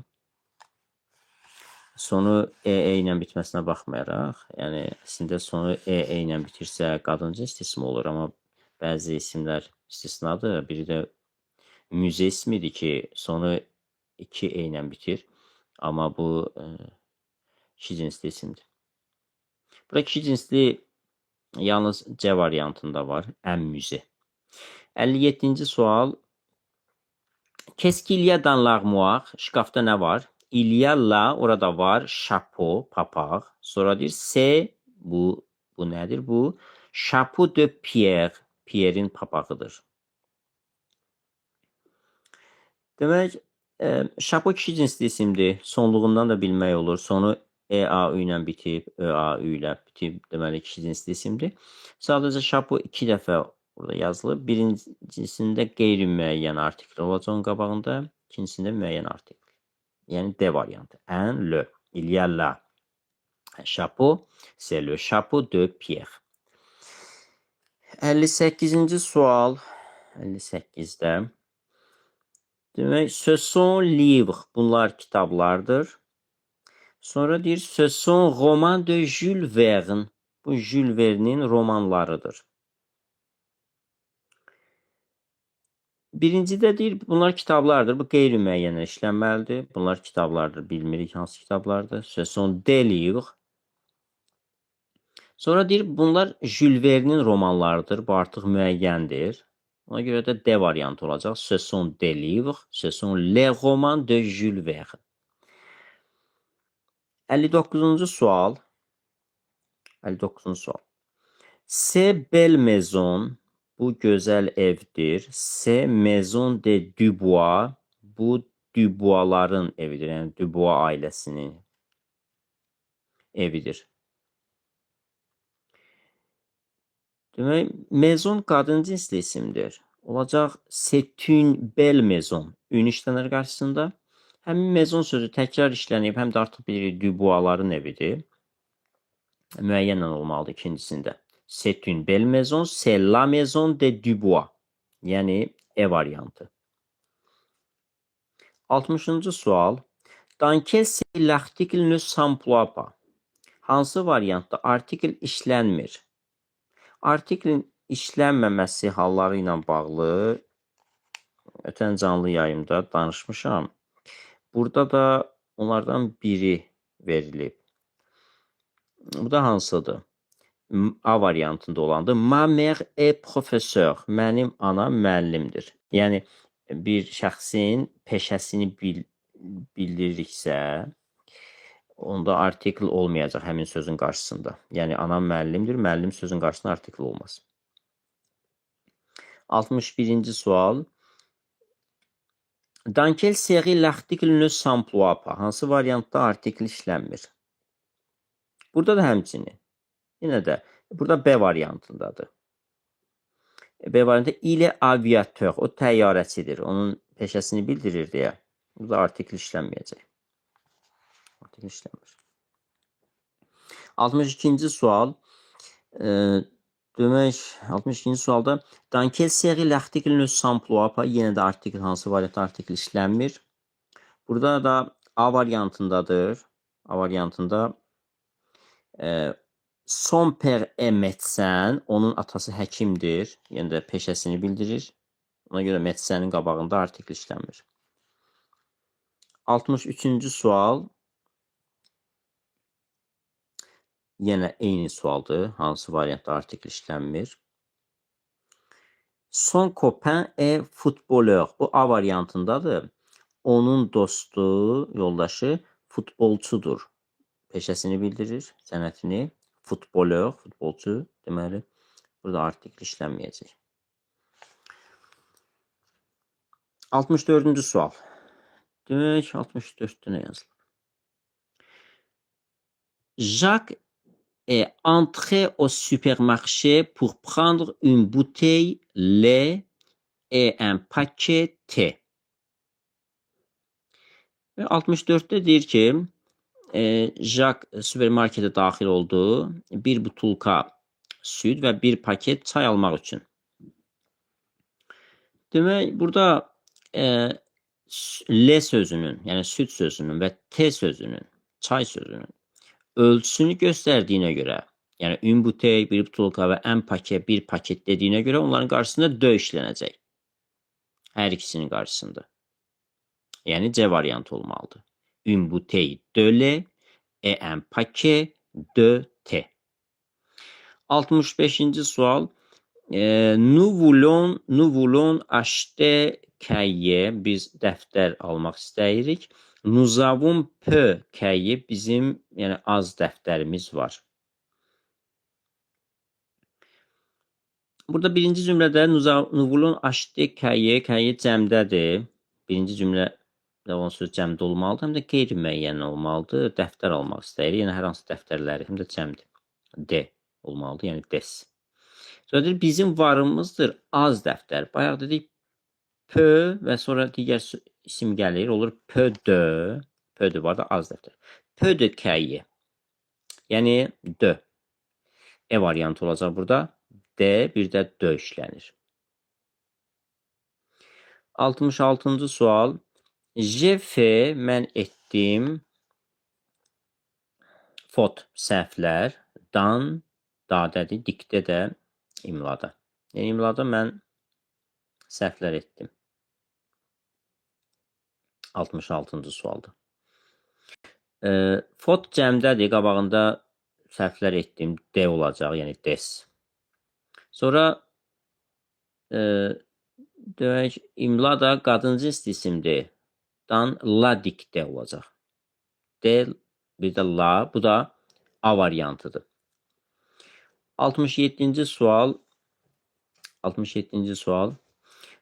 Speaker 1: Sonu EE ilə bitməsinə baxmayaraq, yəni əslində sonu EE ilə bitirsə qadın cins ismi olur, amma bəzi isimlər istisnadır. Biri də müze ismidir ki, sonu 2E ilə bitir, amma bu kişi cinsli isimdir. Burada kişi cinsli yalnız C variantında var, ən müze. 57-ci sual. Qu'est-ce qu'il y a dans l'armoire? Şkafda nə var? Il y a là, orada var, chapeau, papaq. Sonra deyir, c'est, bu nədir bu? Chapeau de Pierre, Pierre'in papağıdır. Demək, chapeau kişi cinsli isimdir. Sonluğundan da bilmək olur. Sonu EAÜ ilə bitib, ÖAÜ ilə bitib, deməli kişi cinsli isimdir. Sadəcə chapeau 2 dəfə burada yazılıb. Birincisində qeyri-müəyyən artikl olacaq onun qabağında, ikincisində müəyyən artikl. Yəni D variantı. Un, le. Il y a là un chapeau. C'est le chapeau de Pierre. 58-ci sual. 58-də. Demək, ce sont livres. Bunlar kitablardır. Sonra deyir, ce sont romans de Jules Verne. Bu Jules Verne'in romanlarıdır. Birincidə deyir, bunlar kitablardır. Bu qeyri-müəyyənləşdirilməlidir. Bunlar kitablardır. Bilmirik hansı kitablardır. Ce sont des livres. Sonra deyir, bunlar Jules Verne'in romanlarıdır. Bu artıq müəyyəndir. Ona görə də D variantı olacaq. Ce sont des livres. Ce sont les romans de Jules Verne. 59-cu sual. 59-cu sual. C'est belle maison. Bu gözəl evdir. C'est maison de Dubois. Bu Dubois'ların evidir. Yəni Dubois ailəsinin evidir. Demək, maison qadın cinsli isimdir. Olacaq c'est une belle maison. Ün işlənir qarşısında. Həmin maison sözü təkrar işlənib, həm də artıq bilirik Dubois'ların evidir. Müəyyənlə olmalıdır ikincisində. C'est une belle maison, c'est la maison de Dubois. Yəni E variantı. 60-cı sual. Dans quel cas l'article ne s'emploie pas? Hansı variantda artikl işlənmir? Artiklin işlənməməsi halları ilə bağlı ötən canlı yayımda danışmışam. Burada da onlardan biri verilib. Bu da hansıdır? A variantında olandır. Ma mère est professeur. Mənim anam müəllimdir. Yəni bir şəxsin peşəsini bildiririksə, onda artikl olmayacaq həmin sözün qarşısında. Yəni anam müəllimdir, müəllim sözün qarşısında artikl olmaz. 61-ci sual. Dans quelle série l'article ne s'emploie pas? Hansı variantda artikl işlənmir? Burada da həmçinin. Yenə də burada B variantındadır. B variantı il est aviateur. O təyyarəçidir. Onun peşəsini bildirir deyə. Burada artikl işlənməyəcək. Artikl işlənmir. 62-ci sual. Demək, 62-ci sualda dans quelle série l'article ne s'emploie pas? Yenə də artikl hansı variantda artikl işlənmir? Burada da A variantındadır. A variantında son père est médecin. Onun atası həkimdir. Yəni də peşəsini bildirir. Ona görə médecin'in qabağında artikl işlənmir. 63-cü sual. Yenə eyni sualdır. Hansı variantda artikl işlənmir? Son copain est footballeur. Bu A variantındadır. Onun dostu, yoldaşı futbolçudur. peşəsini bildirir, sənətini. Futboleur, futbolçu deməli. Burada artikl işlənməyəcək. 64-cü sual. Demək, 64-də nə yazılır? Jacques est entré au supermarché pour prendre une bouteille lait et un paquet thé. 64-də deyir ki, Jacques supermarketə daxil oldu, bir butulka süd və bir paket çay almaq üçün. Demək, burada le sözünün, yəni süd sözünün və te sözünün, çay sözünün ölçüsünü göstərdiyinə görə, yəni une bouteille, bir butulka və un paket, bir paket dediyinə görə onların qarşısında de işlənəcək. Hər ikisinin qarşısında. Yəni C variantı olmalıdır. Une bouteille de lait et un paquet de thé. 65-ci sual. Nous voulons acheter cahier. Biz dəftər almaq istəyirik. Nous avons peu cahier. Bizim yəni az dəftərimiz var. Burada birinci cümlədə nous voulons acheter cahier. Cahier cəmdədir. Birinci cümlədə olan söz cəmdə olmalıdır. Həm də qeyri-müəyyən olmalıdır. Dəftər almaq istəyirik. Yəni hər hansı dəftərləri həm də cəmdir. D olmalıdır. Yəni des. Sonra deyir, bizim varımızdır az dəftər. Bayaq dedik peu və sonra digər isim gəlir. Olur peu de. Peu de var da az dəftər. Peu de cahier. Yəni de. E variantı olacaq burada. D, bir də de işlənir. 66-cı sual. J'ai fait, mən etdim. Faute, səhvlər. Dan, dadədir. Dikdə də imlada. Yəni imlada mən səhvlər etdim. 66-cı sualda. Faute cəmdədir. Qabağında səhvlər etdim. D olacaq, yəni des. Sonra demək, imla da qadın cinsli isimdir. Dan la dikdə olacaq. D, bir də la, bu da A variantıdır. 67-ci sual. 67-ci sual.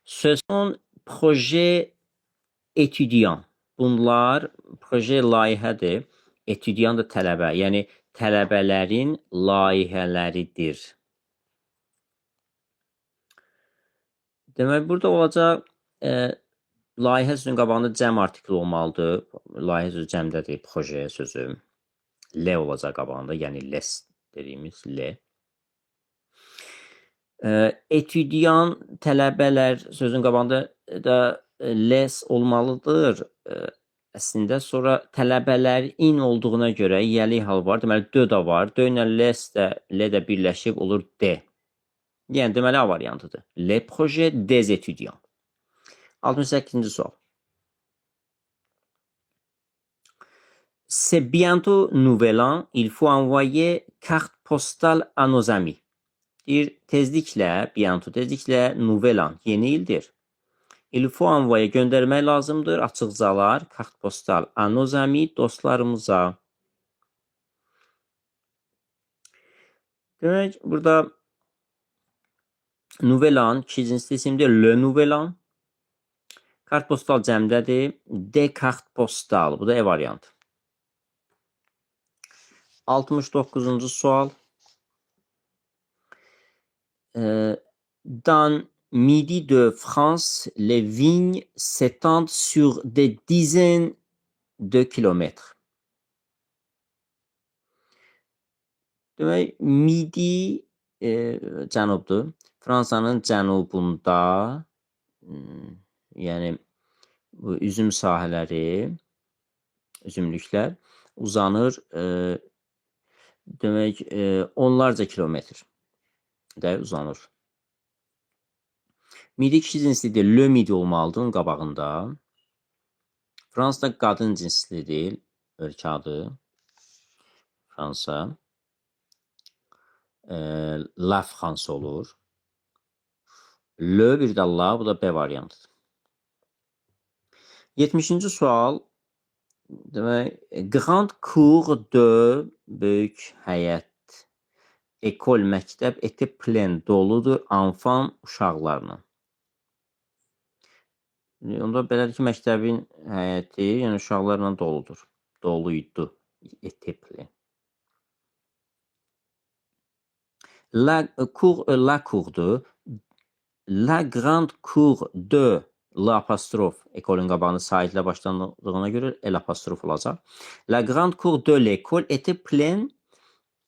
Speaker 1: Ce sont projet étudiant. Bunlar proje layihədir. Étudiant da tələbə, yəni tələbələrin layihələridir. Demək, burada olacaq layihə sözünün qabağında cəm artikli olmalıdır. Layihə sözü cəmdədir, proje sözü. Le olacaq qabağında, yəni les dediyimiz le. Étudiant, tələbələr sözün qabağında da les olmalıdır. Əslində, sonra tələbələrin olduğuna görə yəli hal var. Deməli, de da var. De ilə les də, le də birləşib olur de. Yəni, deməli, A variantıdır. Le projet des étudiants. 68-ci sual. C'est bientôt nouvel an. Il faut envoyer carte postale à nos amis. Deyir, tezliklə, bientôt, tezliklə nouvel an, yeni ildir. Il faut envoyer, göndərmək lazımdır, açıqcalar, carte postale à nos amis, dostlarımıza. Demək, burada nouvel an, iki cinsli isimdir, le nouvel an. Kart postal cəmdədir. De kart postal. Bu da E variantı. 69-cu sual. Dans Midi de France, les vignes s'étendent sur des dizaines de kilomètres. Demək, Midi cənubdur. Fransanın cənubunda yəni bu üzüm sahələri, üzümlüklər uzanır demək onlarca kilometr də uzanır. Midi kişi cinslidir, le midi olmalıdır onun qabağında. Fransada qadın cinslidir, ölkə adı. Fransa. La France olur. Le bir də la, bu da B variantıdır. 70-ci sual. Demək, Grand Cour de böyük həyət, ekol məktəb était plein doludur enfant uşaqlarla. Onda belədir ki, məktəbin həyəti, yəni uşaqlarla doludur. Doluydu. Était plein. La courdur. La grande cour de l'apostrof ekolun qabağını saitlə başlandığına görə el apostrof olacaq. La grande cour de l'école était pleine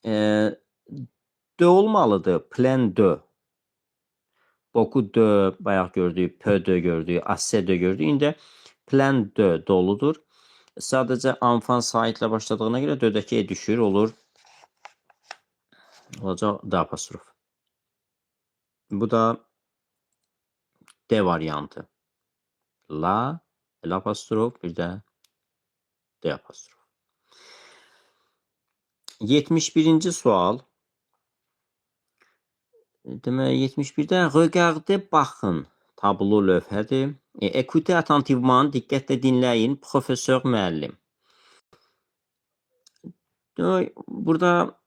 Speaker 1: de olmalıdır. Plein de. Beaucoup de bayaq gördük, peu de gördük, assez de gördük. İndi plein de doludur. Sadəcə enfant saitlə başladığına görə dördəki e düşür, olur. Olacaq da apostrof. Bu da D variantı. La, el apostrof, bir də D apostrof. 71-ci sual. Demək, 71-də regardez, baxın, tablo lövhədir. Écoutez attentivement, diqqətlə dinləyin, professor müəllim. Demək, burada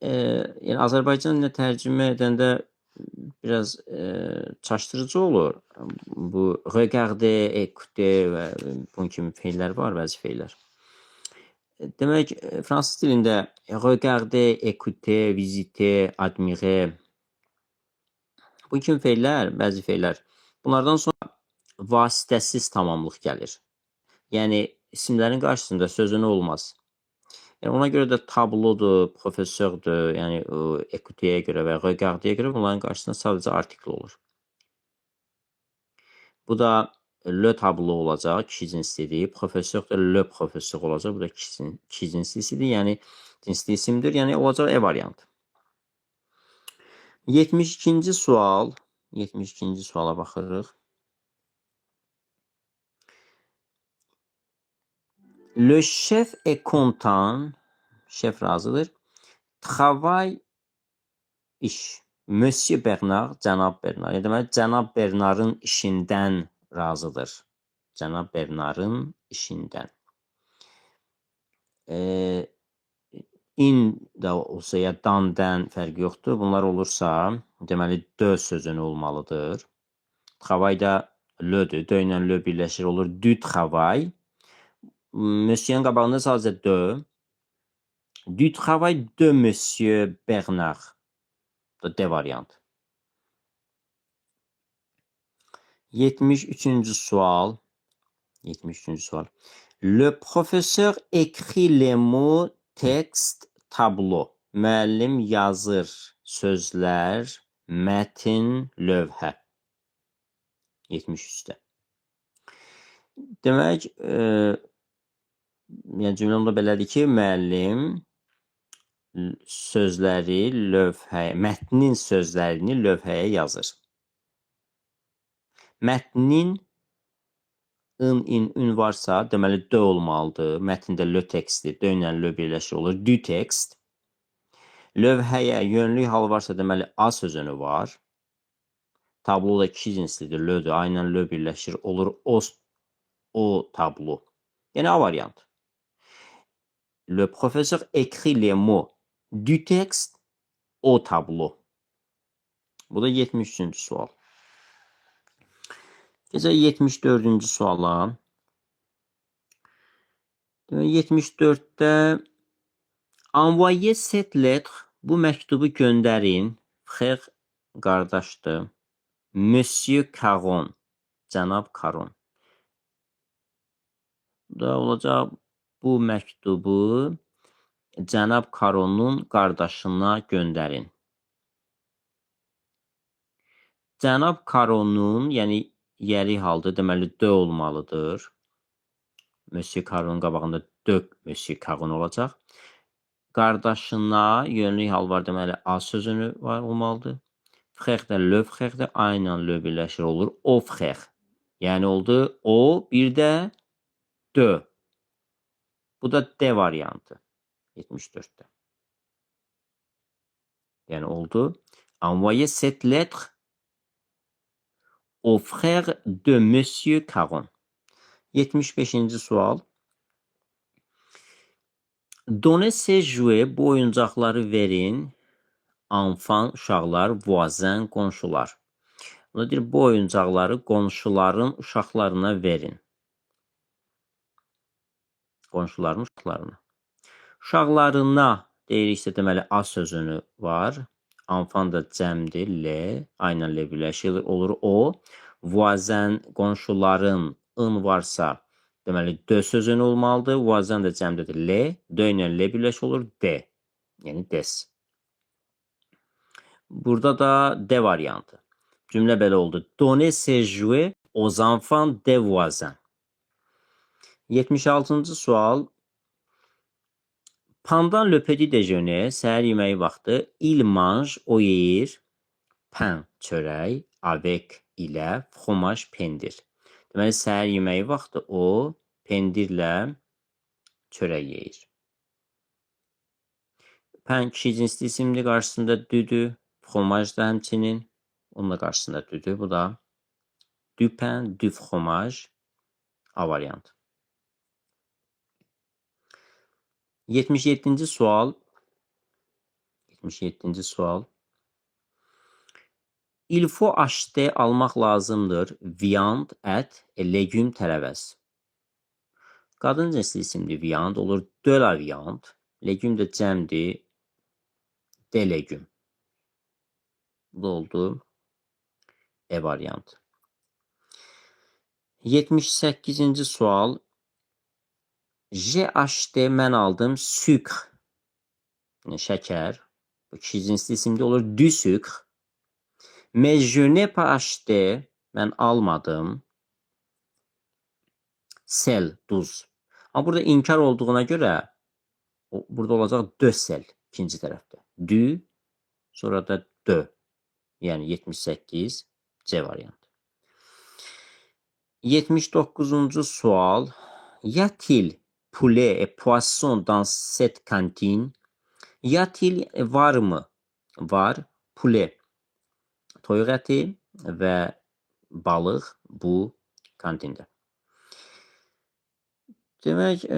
Speaker 1: yəni Azərbaycanla tərcümə edəndə biraz çaşdırıcı olur. Bu regardez, écoutez və bunun kimi feillər var, bəzi feillər. Demək, fransız dilində regardez, écoutez, visitez, admirez bu kimi feillər, bəzi feillər. Bunlardan sonra vasitəsiz tamamlıq gəlir. Yəni, isimlərin qarşısında sözünü olmaz. Yəni, ona görə də tablodur, professordur, yəni écouter-yə görə və regarder-yə görə bunların qarşısında sadəcə artikl olur. Bu da le tablo olacaq, kişi cinslidir. Professor da le professor olacaq, bu da kişi cinslisidir. Yəni, cinsli isimdir, yəni olacaq E variantı. 72-ci sual. 72-ci suala baxırıq. Le chef est content. Şef razıdır. Travail iş. Monsieur Bernard, cənab Bernard. Yəni deməli, cənab Bernardın işindən razıdır. Cənab Bernardın işindən. In də olsa ya dan-dən fərqi yoxdur. Bunlar olursa, deməli, de sözünü olmalıdır. Travail da le-dür. De ilə le birləşir, olur du travail. Monsieur'un qabağında sadəcə de. Du travail de Monsieur Bernard. Bu da D variant. 73-cü sual. 73-cü sual. Le professeur écrit les mots, texte, tableau. Müəllim yazır sözlər, mətin, lövhə. 73-də. Demək, yəni cümlə belədir ki, müəllim sözləri lövhəyə, mətnin sözlərini lövhəyə yazır. Mətnin ün varsa, deməli de olmalıdır. Mətndə le tekstdir. De ilə le birləşir olur. Du tekst. Lövhəyə yönlük hal varsa, deməli a sözünü var. Tablo da kişi cinslidir. Lödür. A ilə le birləşir olur. O tablo. Yəni A variant. Le professeur écrit les mots du texte au tableau. Bu da 73-cü sual. Gecə 74-cü suala. 74-də envoyer cette lettre, bu məktubu göndərin. Frère qardaşdır. Monsieur Caron, cənab Caron. Da olacaq bu məktubu cənab Caronun qardaşına göndərin. Cənab Caronun, yəni yeri halda deməli de olmalıdır. Monsieur Caronun qabağında de Monsieur Caron olacaq. Qardaşına yönlük hal var, deməli a sözünü var olmalıdır. Frère də le frère də a ilə le birləşir olur. O frère. Yəni oldu o, bir də de. Bu da D variantı. 74-də. Yəni oldu. Envoyer cette lettre au frère de Monsieur Caron. 75-ci sual. Donnez-ces jouets, bu oyuncaqları verin. Enfant, uşaqlar, voisin, qonşular. Buna deyir, bu oyuncaqları qonşuların uşaqlarına verin. Qonşuların uşaqlarına. Uşaqlarına deyiriksə, deməli, a sözünü var. Enfant da cəmdir, le, aynen le birləşir, olur o. Voisin, qonşuların, ın varsa, deməli, dö sözünü olmalıdır. Voisin da cəmdədir, le, dö ilə le birləş olur, de. Yəni, des. Burada da de variantı. Cümlə belə oldu. Donnez ces jouets aux enfants des voisins. 76-cı sual. Pendant le petit déjeuner, səhər yeməyi vaxtı, il mange, o yeyir, pain, çörək, avec, ilə, fromage, pendir. Deməli, səhər yeməyi vaxtı o, pendirlə çörək yeyir. Pain kişi cinsli isimli qarşısında düdür, fromage da həmçinin, onun da qarşısında düdür. Bu da du pain, du fromage, A variantı. 77-ci sual. 77-ci sual. Il faut acheter, almaq lazımdır. Viande, ət, legüm, tərəvəz. Qadın cinsli isimli viande olur. De la viande. Legüm də cəmdir. De legüm. Bu da oldu. E variantı. 78-ci sual. J'ai acheté, mən aldım, sucre. Yəni, şəkər. Bu kişi cinsli isimli olur. Du sucre. Mais je n'ai pas acheté, mən almadım. Sel, duz. Amma burada inkar olduğuna görə burada olacaq de sel ikinci tərəfdə. Du, sonra da de. Yəni 78 C variantı. 79-cu sual. Y a-t-il poulet et poisson dans cette cantine? Y a-t-il var mı? Var. Poulet. Toyuq əti və balıq bu kantində. Demək,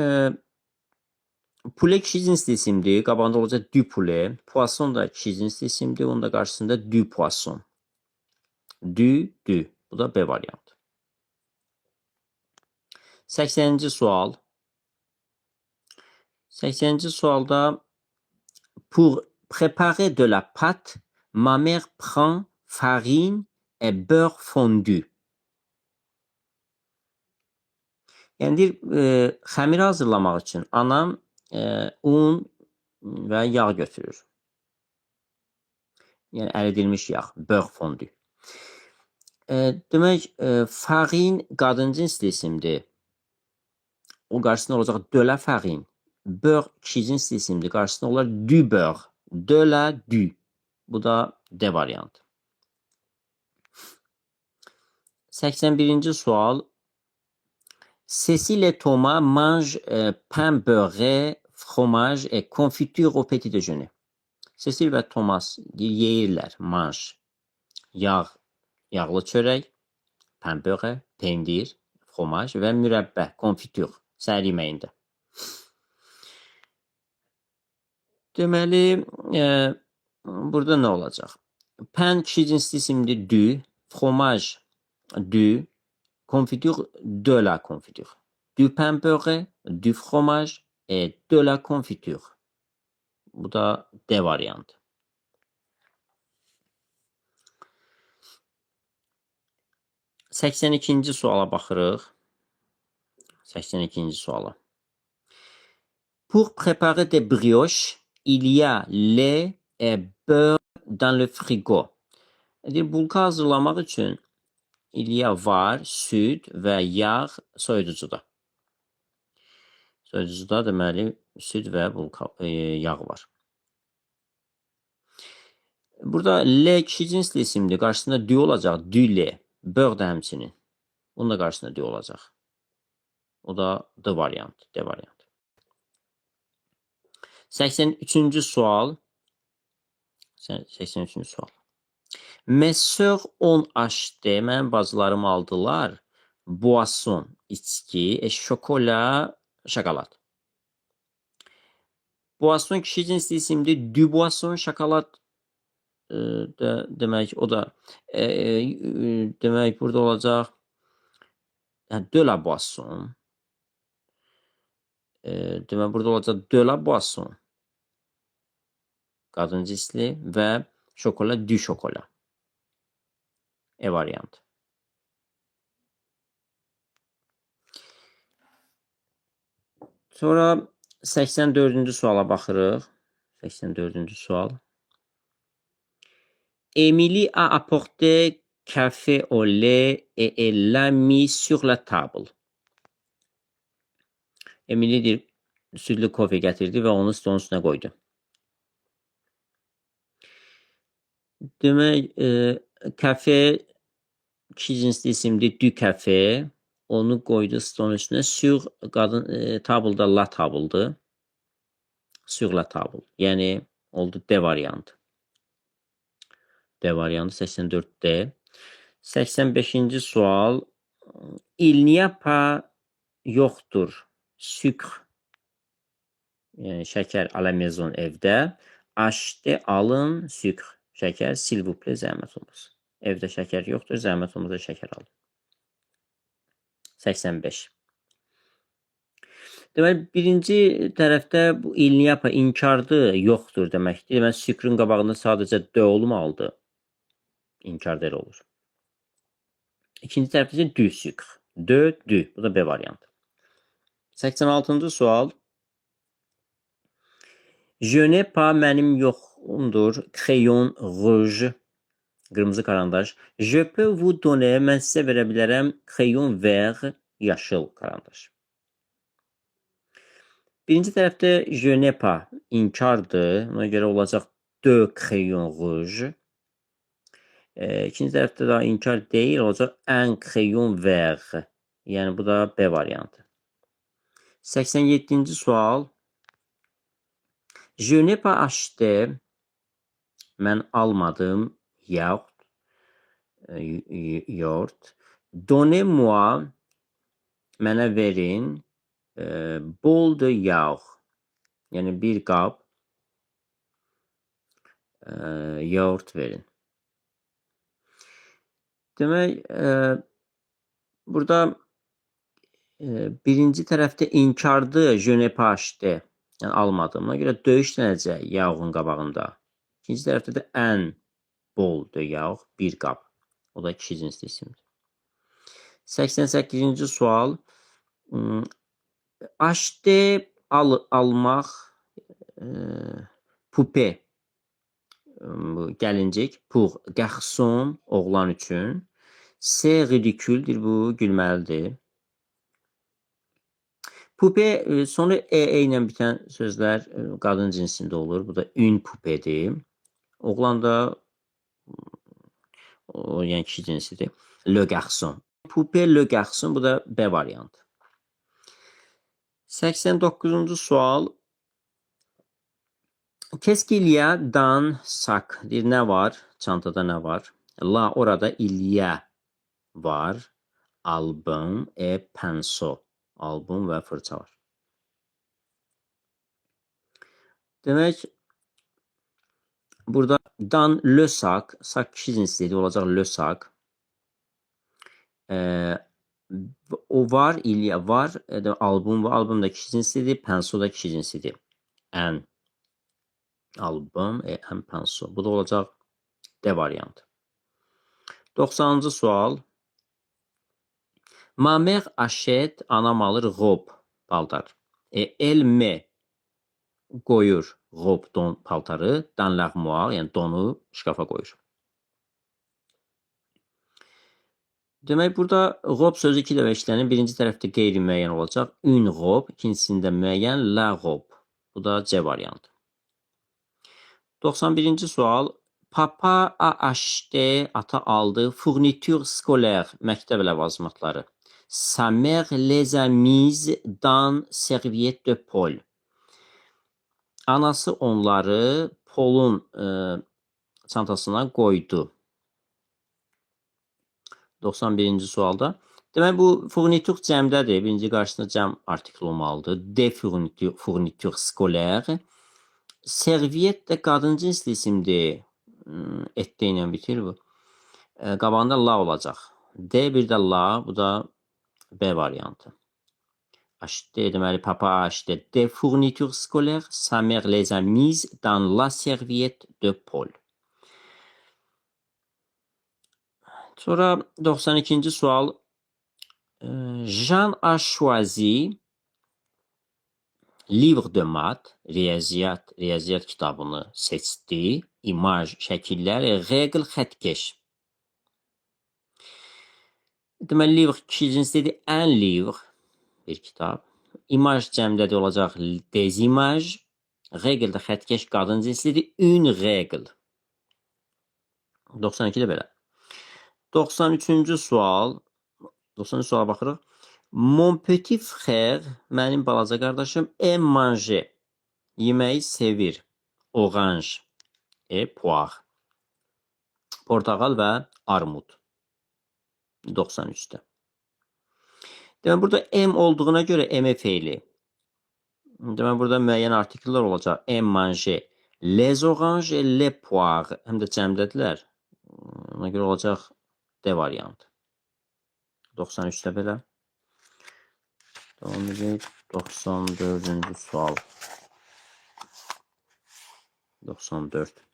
Speaker 1: poulet kişi cinsli isimdir. Qabağında olacaq du poulet. Poisson da kişi cinsli isimdir. Onun da qarşısında du poisson. Du. Bu da B variantı. 80-ci sual. 80-ci sualda pour préparer de la pâte, ma mère prend farine et beurre fondu. Yəni, deyir, xəmiri hazırlamaq üçün anam un və yağ götürür. Yəni, əridilmiş yağ, beurre fondu. Demək, farin qadın cinsli isimdir. O qarşısında olacaq de la farine. Beurre kişi cinsli isimdir. Qarşısında olar du beurre. De la du. Bu da D variantı. 81-ci sual. Cécile et Thomas mangent pain beurré, fromage et confiture au petit déjeuner. Cécile və Thomas yeyirlər, mange. Yağlı çörək, pain beurré, pendir, fromage və mürəbbə, confiture, səhər yeməyində. Deməli, burada nə olacaq? Pain kişi cinsli isimdir, du, fromage, du, confiture, de la confiture. Du pain beurré, du fromage et de la confiture. Bu da D variantı. 82-ci suala baxırıq. 82-ci suala. Pour préparer des brioches, il y a lait et beurre dans le frigo. Bulka hazırlamaq üçün il y a var, süd və yağ soyuducuda. Soyuducuda deməli süd və yağ var. Burada le kişi cinsli isimdir. Qarşısında du olacaq. Du le. Beurre də həmçinin. Bunun da qarşısında du olacaq. O da D variantı. D variantı. 83-cü sual. 83-cü sual. Mes sœurs ont acheté, mənim bacılarım aldılar, boisson, içki, şokolad. Şokolad. Deməli, burada le kişi cinsli isimdir. Qarşısında du olacaq. Du le. Beurre də həmçinin. O da D variantı. 84-cü sual. 85-ci sual. Mes sœurs ont acheté, mənim bacılarım aldılar, boisson, içki, şokola, şokolad. Boisson kişi cinsli isimdir. Du boisson şokolad demək o da demək burada olacaq. Yəni de la boisson. Demək burada olacaq de la boisson. Qadın cinsli və şokolad du şokolad. E variantı. Sonra 84-cü suala baxırıq. 84-cü sual. Emily a apporté café au lait et elle l'a mis sur la table. Emily deyir, südlü kofe gətirdi və onu stolun üstünə qoydu. Demək, kafe kişi cinsli isimdir, du kafe. Onu qoydu stolun üstünə. Sur qadın table'da la table'dır. Sur la table. Yəni oldu D variantı. D variantı 84D. 85-ci sual. Il n'y a pas yoxdur sucre. Yəni şəkər à la maison evdə. Acheter alın sucre. Şəkər, s'il vous plaît, zəhmət olmasın. Evdə şəkər yoxdur, zəhmət olmasa şəkər alın. 85. Deməli, birinci tərəfdə bu il n'y a pas inkardır, yoxdur deməkdir. Deməli, sucrun qabağında sadəcə de olmalıdır. İnkar deyil olur. İkinci tərəfdə isə du sucre. De, du. Bu da B variantı. 86-cı sual. Je n'ai pas, mənim yoxumdur, crayon rouge, qırmızı karandaş. Je peux vous donner, mən sizə verə bilərəm, crayon vert, yaşıl karandaş. Birinci tərəfdə je n'ai pas, inkardır, ona görə olacaq de crayon rouge. İkinci tərəfdə daha inkar deyil, olacaq un crayon vert. Yəni bu da B variantı. 87-ci sual. Je n'ai pas acheté, mən almadım, yoğurt. Donnez-moi, mənə verin, bol de yağ. Yəni bir qab yoğurt verin. Demək, burada birinci tərəfdə inkardır, je n'ai pas acheté. Yəni almadım. Ona görə döyüşlənəcək yağın qabağında. İkinci tərəfdə də ən bol de yağ, bir qab. O da kişi cinsli isimdir. 88-ci sual. Acheter, almaq, poupée, gəlincik, pour garçon, oğlan üçün. C'est ridiculedir, bu gülməlidir. Poupée, sonu e ilə bitən sözlər qadın cinsində olur. Bu da une poupédir. Oğlan da yəni kişi cinsidir. Le garçon. Poupée, le garçon, bu da B variantı. 89-cu sual. Qu'est-ce qu'il y a dans sac? Deyir, nə var? Çantada nə var? La, orada il y a var. Album et pinceau. Album və fırça var. Demək, burada dans le sac, sac kişi cinslidir, olacaq le sac. O var, il y a var, album var, album da kişi cinslidir, pinceau da kişi cinslidir. Un album et un pinceau. Bu da olacaq D variantı. 90-cı sual. Ma mère achète, anam alır, robe, paltar. Et elle met, qoyur, robe, don, paltarı, dans l'armoire, yəni donu şkafa qoyur. Demək, burada robe sözü iki dəfə işlənir. Birinci tərəfdə qeyri-müəyyən olacaq. Une robe, ikincisində müəyyən, la robe. Bu da C variantı. 91-ci sual. Papa a acheté, ata aldı, fourniture scolaire, məktəb ləvazimatları. Sa mère les a mises dans serviette de Paul. Anası onları Paul'un çantasına qoydu. 91-ci sualda. Demək, bu fourniture cəmdədir. Birinci qarşısında cəm artikl olmalıdır. De fourniture scolaire. Serviet də qadın cinsli isimdir. Et ilə bitir bu. Qabağında la olacaq. D bir də la, bu da B variantı. Acheter, deməli, papa acheter des fournitures scolaires. Sa mère les a mises dans la serviette de Paul. Sonra 92-ci sual. Jean a choisi livre de maths, riyaziyyat kitabını seçdi. İmaj, şəkillər, règle, xəttkeş. Deməli, livre kişi cinslidir. Un livre, bir kitab. İmaj cəmdədə olacaq des images. Règle də xəttkeş qadın cinslidir. Une règle. 92 də belə. 93-cü sual. 93 suala baxırıq. Mon petit frère, mənim balaca qardaşım, aime manger. Yeməyi sevir. Orange et poire. Portağal və armud. 93-də. Deməli, burada M olduğuna görə M feili. Deməli, burada müəyyən artikellər olacaq. Aime manger. Les oranges et les poires. Həm də cəmdədirlər. Ona görə olacaq D variantı. 93-də belə. Devam edək. 94-cü sual. 94.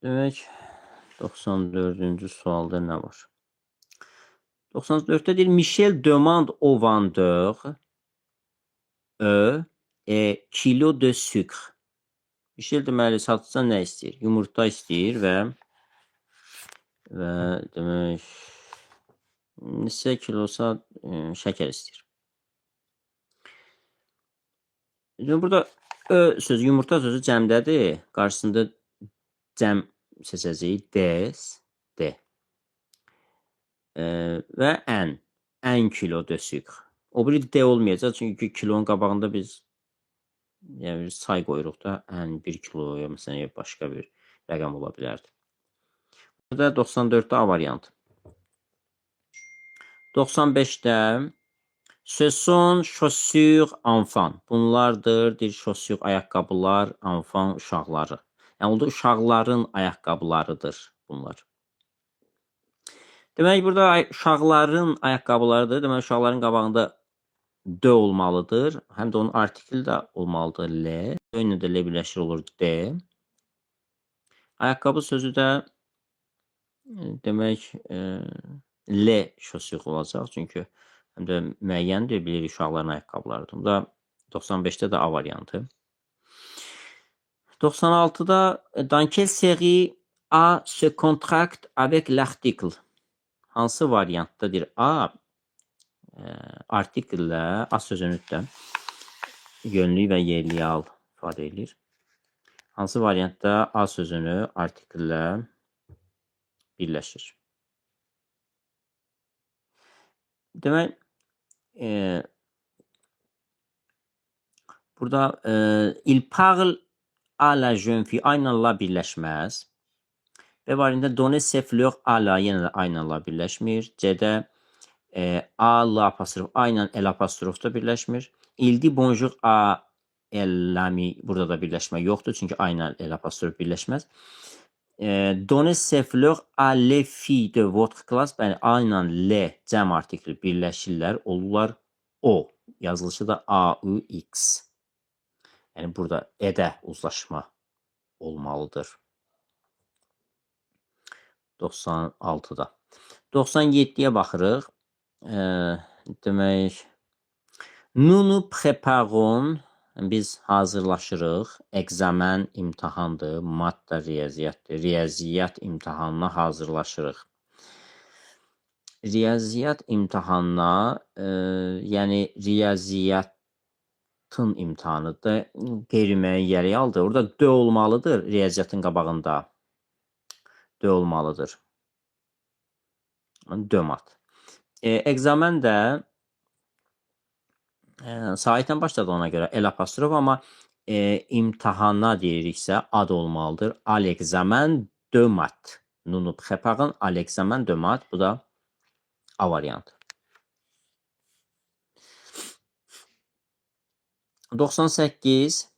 Speaker 1: Demək, 94-cü sualda nə var? 94-də deyir, Michel demande au vendeur kilo de sucre. Michel deməli, satıcıdan nə istəyir? Yumurta istəyir və demək, neçə kilosa şəkər istəyir. Burada sözü, yumurta sözü cəmdədir. Qarşısında cəm seçəcəyik. Des, D. Və ən kilo de sucre. O biri D olmayacaq, çünki kilonun qabağında biz say qoyuruq da, ən 1 kiloya, məsələn, başqa bir rəqəm ola bilərdi. Burada 94-də A variantı. 95-də Ce sont chaussures enfants. Bunlardır, deyir, chaussures, ayaqqabılar, enfant, uşaqları. Yəni, orada uşaqların ayaqqabılarıdır bunlar. Demək, burada uşaqların ayaqqabılarıdır. Demək, uşaqların qabağında D olmalıdır. Həm də onun artikli də olmalıdır L. Önlə də L birləşir olur D. Ayaqqabı sözü də demək L chaussure olacaq. Çünki həm də müəyyəndir, bilirik uşaqların ayaqqabılarıdır. Bu da 95-də də A variantı. 96-da dans quelle série A se contracte avec l'article? Hansı variantdadır? A artikellə, A sözünüddə yönlü və yerli al ifadə edir. Hansı variantda A sözünü artikellə birləşir? Demək, burada il parle à la jeune fille, aynı la birləşməz. B variantda donner ses fleurs à la, yenə də aynı la birləşmir. C-də A, la apostrof, aynı el apostrofda birləşmir. Il dit bonjour à l'ami, burada da birləşmə yoxdur, çünki aynı el apostrof birləşməz. Donner ses fleurs à les filles de votre classe, yəni aynı L cəm artikli birləşirlər, olurlar O. Yazılışı da A-U-X. Yəni burada edə uzlaşma olmalıdır. 96-da. 97-yə baxırıq. Demək, nous nous préparons, biz hazırlaşırıq. Examen imtahandır, mat da riyaziyyatdır. Riyaziyyat imtahanına hazırlaşırıq. Riyaziyyat imtahanına, yəni riyaziyyatın imtahanıdır. Qeyri-müəyyən aldır. Orada D olmalıdır riyaziyyatın qabağında. D olmalıdır. Dömat. Examen də saitdən başladı ona görə el apostrof, amma imtahana deyiriksə ad olmalıdır. Al-examen de mat. Nous nous préparons à l'examen de mat. Bu da A variantı. 98.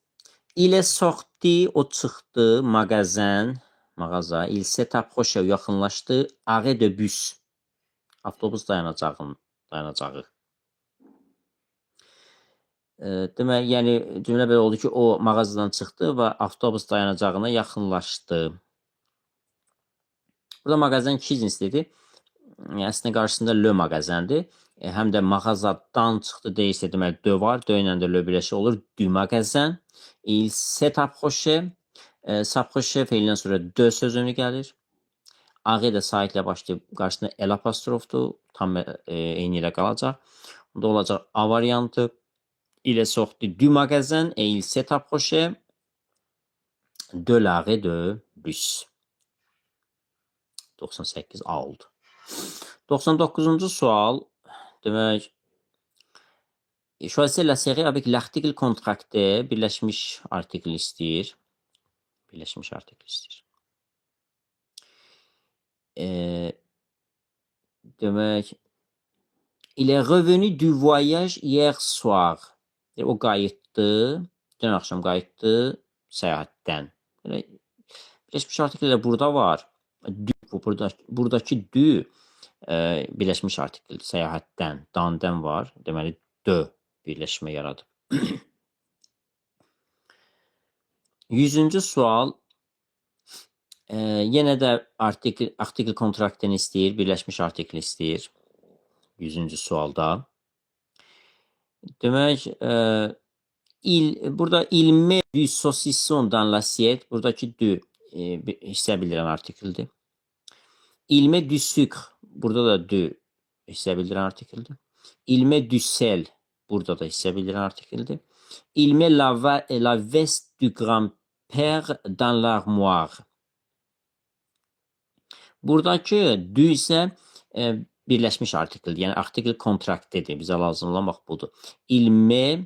Speaker 1: Il est sorti, o çıxdı, mağaza, il s'est approché, yaxınlaşdı, arrêt de bus, avtobus dayanacağı. Demək, yəni cümlə belə oldu ki, o mağazadan çıxdı və avtobus dayanacağına yaxınlaşdı. Burada mağazan iki cinslidir. Əslində qarşısında le mağazandır. Həm də mağazadan çıxdı deyilsə, deməli de var. De ilə də le birləşik olur. Du mağazan. Il s'est approché. S'approché feilindən sonra de sözünü gəlir. Arrêt də saitlə başlayıb qarşısında el apostrofdur. Tam eyni ilə qalacaq. Onda olacaq A variantı. Il est sorti du magasin et il s'est approché de l'arrêt de bus. 98 A oldu. 99-cu sual. Demək, choisir la série avec l'article contracté. Birləşmiş artikl istəyir. Birləşmiş artikl istəyir. Demək, il est revenu du voyage hier soir. O qayıtdı, dün axşam qayıtdı səyahətdən. Birləşmiş artikl burada var. Buradakı du birləşmiş artikl səyahətdən, dandən var. Deməli, de birləşmə yaradıb. 100-cü sual. Yenə də artikl kontraktını istəyir, birləşmiş artikl istəyir. 100-cü sualda. Demək, burada il met du saucisson dans l'assiette. Buradakı du hissə bildirən artikldir. Il met du sucre. Burada da du hissə bildirən artikldir. Il met du sel. Burada da hissə bildirən artikldir. Il met la veste du grand-père dans l'armoire. Buradakı du isə birləşmiş artikldir. Yəni, artikl kontraktdir. Bizə lazım olan bax budur. Il met,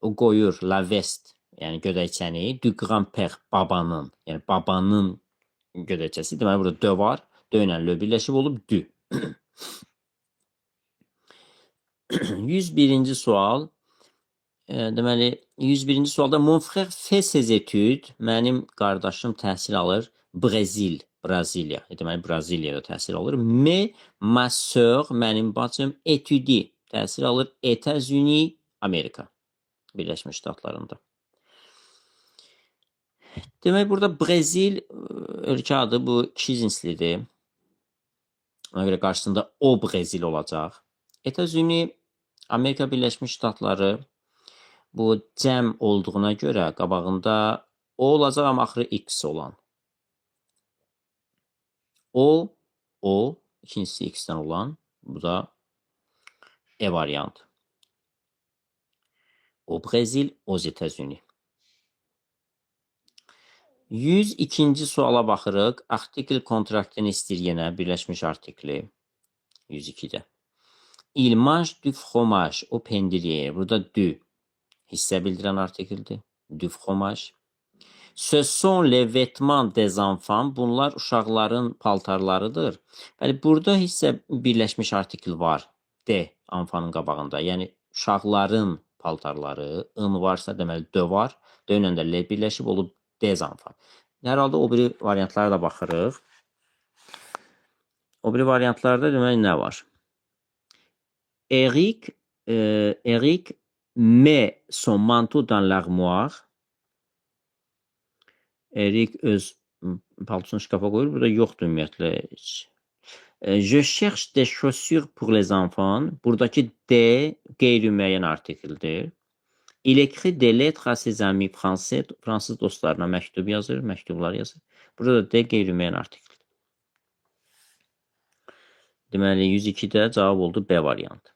Speaker 1: o qoyur, la veste, yəni gödəkçəni, du grand-père, babanın, yəni babanın gödəkçəsi. Deməli, burada de var. De ilə le birləşib olub du. 101-ci sual. Deməli, 101-ci sualda mon frère fait ses études. Mənim qardaşım təhsil alır. Braziliya. Deməli, Braziliyada təhsil alır. Mais ma sœur, mənim bacım, étudie. Təhsil alır États-Unis, Amerika. Birləşmiş Ştatlarında. Demək, burada Brazil ölkə adı bu iki cinslidir. Ona görə qarşısında o Brazil olacaq. États-Unis, Amerika Birləşmiş Ştatları bu cəm olduğuna görə qabağında o olacaq, amma axırı X olan. O, ikincisi X-dən olan, bu da E variantı. O Brazil, os États-Unis. 102-ci suala baxırıq. Artikl kontraktını istəyir yenə, birləşmiş artikli. 102-də. Il mange du fromage, o pendir yeyir. Burada du hissə bildirən artikldir. Du fromage. Ce sont les vêtements des enfants. Bunlar uşaqların paltarlarıdır. Bəli, burada hissə birləşmiş artikl var. De, enfanın qabağında. Yəni, uşaqların paltarları. In varsa, deməli, de var. De ilə də le birləşib olub des enfants. Hər halda o biri variantlara da baxırıq. O biri variantlarda deməli, nə var? Eric met son manteau dans l'armoire. Erik öz paltosunu şkafa qoyur. Burada yoxdur ümumiyyətlə. Je cherche des chaussures pour les enfants. Buradakı de qeyri-müəyyən artikldir. Il écrit des lettres à ses amis français. Fransız dostlarına məktub yazır, məktublar yazır. Burada da de qeyri-müəyyən artikldir. Deməli, 102-də cavab oldu B variantı.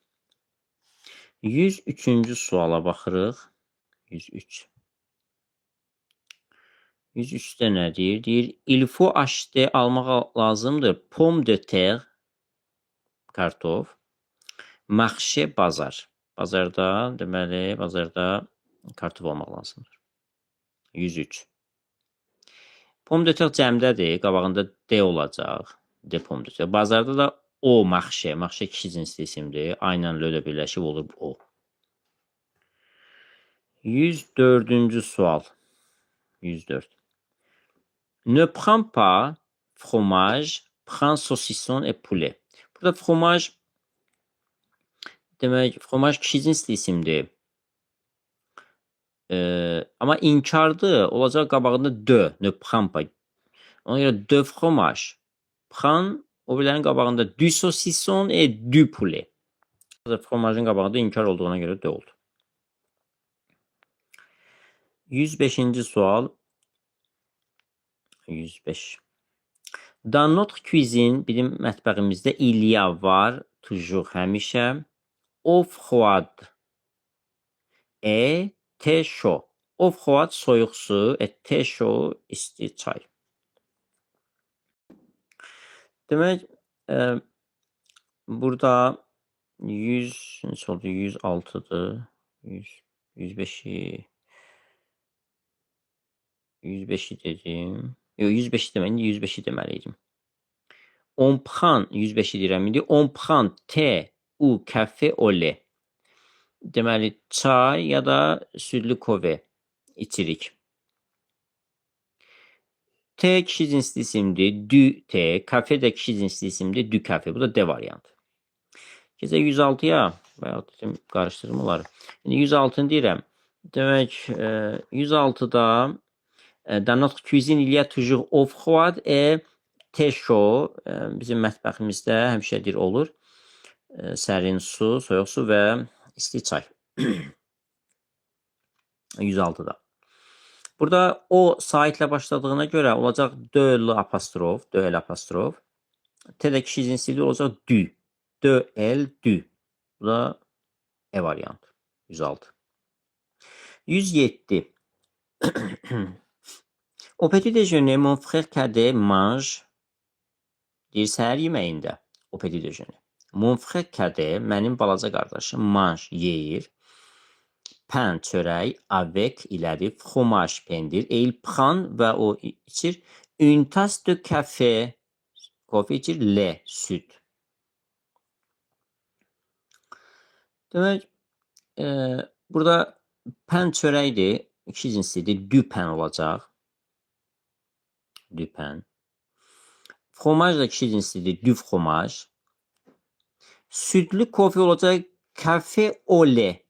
Speaker 1: 103-cü suala baxırıq. 103. 103-də nə deyir? Deyir, il faut acheter, almağa lazımdır. Pomme de terre, kartof. Marché, bazar. Bazarda, deməli, bazarda kartof almaq lazımdır. 103. Pomme de terre cəmdədir. Qabağında D olacaq. D pomme de terre. Bazarda da o, marché. Marché kişi cinsli isimdir. Aynən lödə birləşib olur o. 104-cü sual. 104. Ne prends pas fromage, prends saucisson et poulet. Burada fromaj demək, fromaj kişi cinsli isimdir. Amma inkardır, olacaq qabağında de, ne prends pas. Ona görə de fromage. Prends, o bilərin qabağında du saucisson et du poulet. Fromajın qabağında inkar olduğuna görə de oldu. 105-ci sual. 105. Dans notre cuisine, bizim mətbəximizdə il y a var, toujours, həmişə, eau froide et thé chaud. Eau froide soyuq su, et thé chaud isti çay. Demək, burada 100 neçə oldu? 106-dır. 105-i 105-i dedim. Yox, 105-i deməyin, 105-i deməliydim. On prend 105-i deyirəm indi. On prend thé ou café au lait. Deməli, çay ya da südlü kofə içirik. T kişi cinsli isimdir. Du T. Kafe də kişi cinsli isimdir. Du kafe. Bu da D variantı. Gecə 106-ya və dedim, qarışdırım onları. İndi 106-nı deyirəm. Demək, 106-da dans notre cuisine il y a toujours eau froide et thé chaud. Bizim mətbəximizdə həmişədir olur. Sərin su, soyuq su və isti çay. 106-da. Burada o saitlə başladığına görə olacaq döl apostrof, döl apostrof. T də kişi cinsli olacaq du. Döl, du. Bu da E variantı. 106. 107. Au petit déjeuner, mon frère cadet mange. Deyir, səhər yeməyində. Au petit déjeuner. Mon frère cadet, mənim balaca qardaşım, mange, yeyir. Pain, çörək, avec, iləri, fromage, pendir. Il prend və o içir. Une tasse de café. Kofe içir. Lait, süd. Demək, burada pain çörəkdir. İki cinslidir. Du pain olacaq. Du pain. Fromage da kişi cinslidir. Du fromage. Südlü kofe olacaq. Café au lait.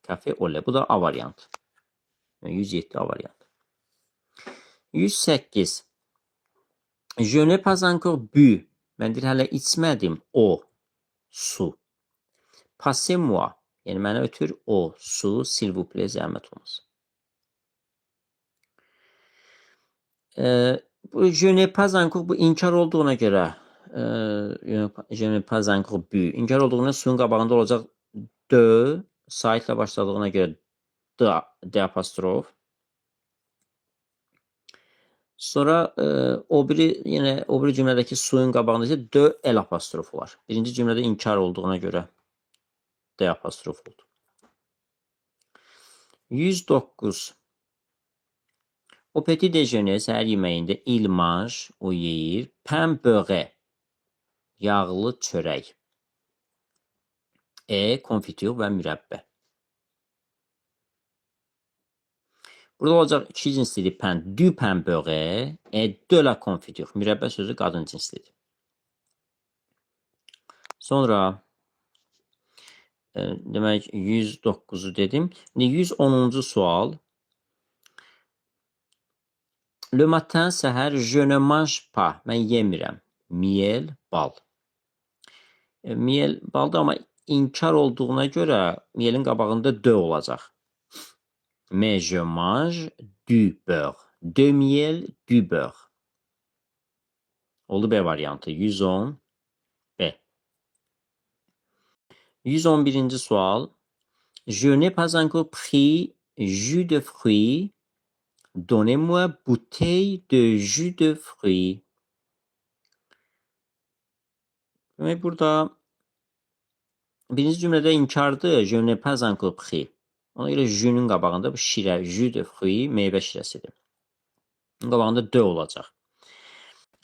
Speaker 1: Café au lait. Bu da A variantı. 107 A variantı. 108. Je n'ai pas encore bu. Mən deyir, hələ içmədim. O. Su. Passez-moi. Yəni, mənə ötür o. Su. S'il vous plaît, zəhmət olmasın. Bu je n'ai pas encore, bu inkar olduğuna görə je n'ai pas encore bu. İnkar olduğuna suyun qabağında olacaq de. Saitlə başladığına görə D apostrof. Sonra o biri cümlədəki suyun qabağında isə D L apostrof var. Birinci cümlədə inkar olduğuna görə D apostrof oldu. 109. O petit déjeuner, səhər yeməyində il mange, o yeyir. Pain beurré, yağlı çörək. Konfitür və mürəbbə. Burada olacaq iki cinslidir pain. Du pain beurré et de la confiture. Mürəbbə sözü qadın cinslidir. Sonra demək 109-u dedim. 110-cu sual. Le matin, səhər, je ne mange pas. Mən yemirəm. Miel, bal. Miel, baldır, amma inkar olduğuna görə mielin qabağında de olacaq. Mais je mange du beurre. De miel, du beurre. Oldu B variantı. 110 B. 111-ci sual. Je n'ai pas encore pris jus de fruits. Donnez-moi bouteille de jus de fruits. Demək, burada birinci cümlədə inkardır. Je n'ai pas encore pris. Ona görə jü'nün qabağında bu şirə, jus de fruits, meyvə şirəsidir. Bunun qabağında de olacaq.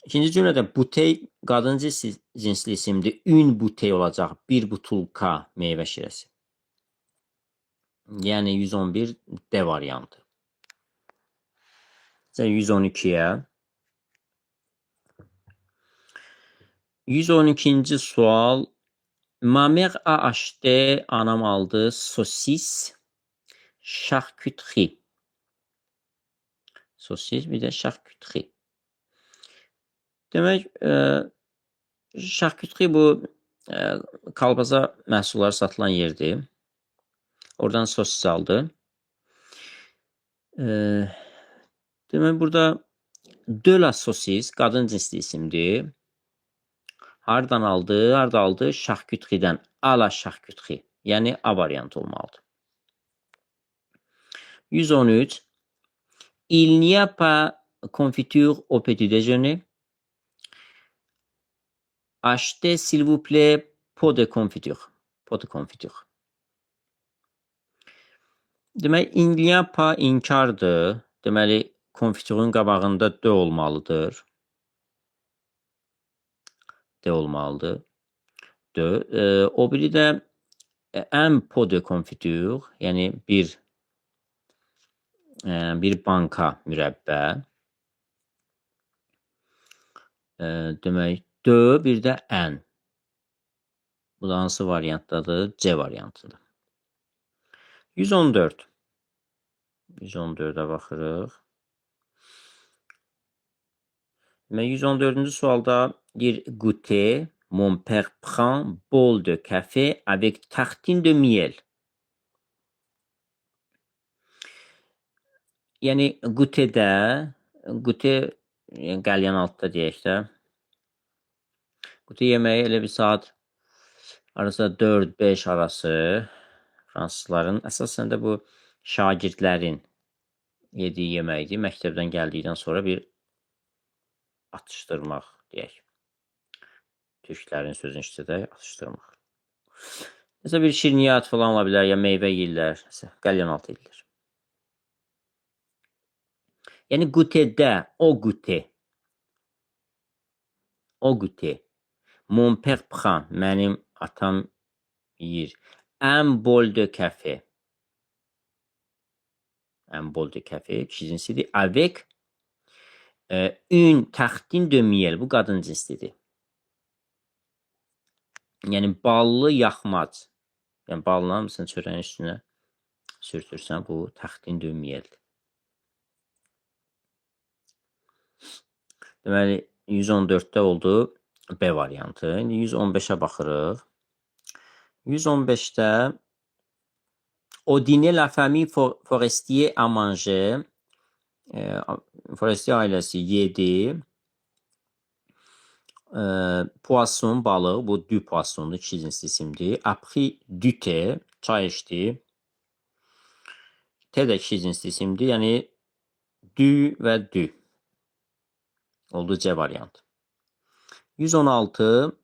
Speaker 1: İkinci cümlədə butey qadın cinsli isimdir. Une butey olacaq. Bir butulka meyvə şirəsi. Yəni 111 D variantı. 112-yə. 112-ci sual. Ma mère a acheté, anam aldı, sosis, charcuterie. Sosis, bir də charcuterie. Demək, charcuterie bu kalbaza məhsulları satılan yerdir. Oradan sosis aldı. Demək, burada de la sosis qadın cinsli isimdir. Hardan aldı? Harda aldı? Charcuterie'dən. A la charcuterie. Yəni A variantı olmalıdır. 113. Il n'y a pas confiture au petit déjeuner. Achetez s'il vous plaît pot de confiture. Pot de confiture. Demək, il n'y a pas inkardır. Deməli, konfiturun qabağında de olmalıdır. De olmalıdır. De. O biri də un pot de confiture, yəni bir banka mürəbbə. Demək, de, bir də un. Bu da hansı variantdadır? C variantıdır. 114. 114-ə baxırıq. Demək, 114-cü sualda bir goûter. Mon père prend bol de café avec tartine de miel. Yəni, goûter-də, goûter, qəlyan altda deyək də. Goûter yeməyi elə bir saat arası 4-5 arası fransızların, əsasən də bu şagirdlərin yediyi yeməkdir. Məktəbdən gəldikdən sonra bir atışdırmaq deyək. Türklərin sözünü işlədək, atışdırmaq. Nəsə bir şirniyyat falan ola bilər, ya meyvə yeyirlər, qəlyan altı edilir. Yəni goûter-də, o goûter. O goûter. Mon père prend, mənim atam yeyir. Un bol de café. Un bol de café, kişi cinsidir. Avec une tartine de miel, bu qadın cinslidir. Yəni ballı yaxmac. Yəni balla məsələn çörəyin üstünə sürtürsən, bu tartine de mieldir. Deməli, 114-də oldu B variantı. İndi 115-ə baxırıq. 115-də au dîner la famille Forestier a mangé. Forestier ailəsi yedi. Poisson, balıq, bu du poissondur, kişi cinsli isimdir. Après du thé, çay içdi. T də kişi cinsli isimdir, yəni du və du. Oldu C variantı. 116.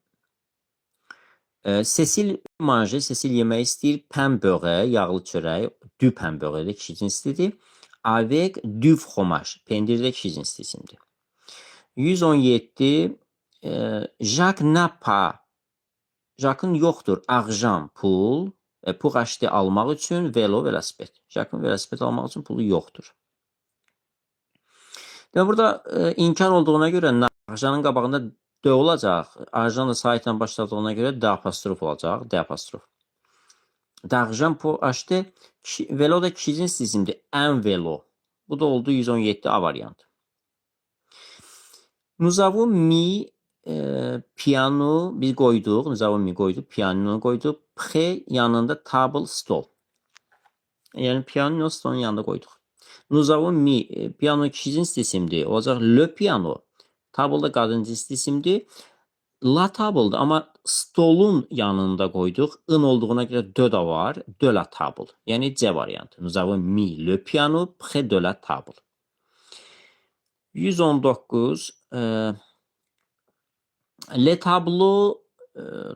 Speaker 1: Cecil manger, Cecil yemək istəyir. Pain beurre, yağlı çörək. Du pain beurre də kişi cinslidir. Avec du fromage, pendir də kişi cinsli isimdir. 117. Jacques n'a pas. Jacques-ın yoxdur argent, pul. Pour acheter almaq üçün velo, velosiped. Jacques-ın velosiped almaq üçün pulu yoxdur. Demək, burada inkar olduğuna görə arjanın qabağında D olacaq. Arjan da saytla başladığına görə D apostrof olacaq. D apostrof. D'argent pour acheter. Velo da kişi cinsli isimdir. Un velo. Bu da oldu 117 A variantı. Nous avons mis piano biz qoyduq. Nous avons mis qoyduq. Piano qoyduq. Près yanında table stol. Yəni piano stolun yanında qoyduq. Nous avons mis piano kişi cinsli isimdir. Olacaq le piano. Table da qadın cinsli isimdir. La table-dır, amma stolun yanında qoyduq. In olduğuna görə de da var. De la table. Yəni C variantı. Nous avons mis le piano près de la table. 119. Les tableaux,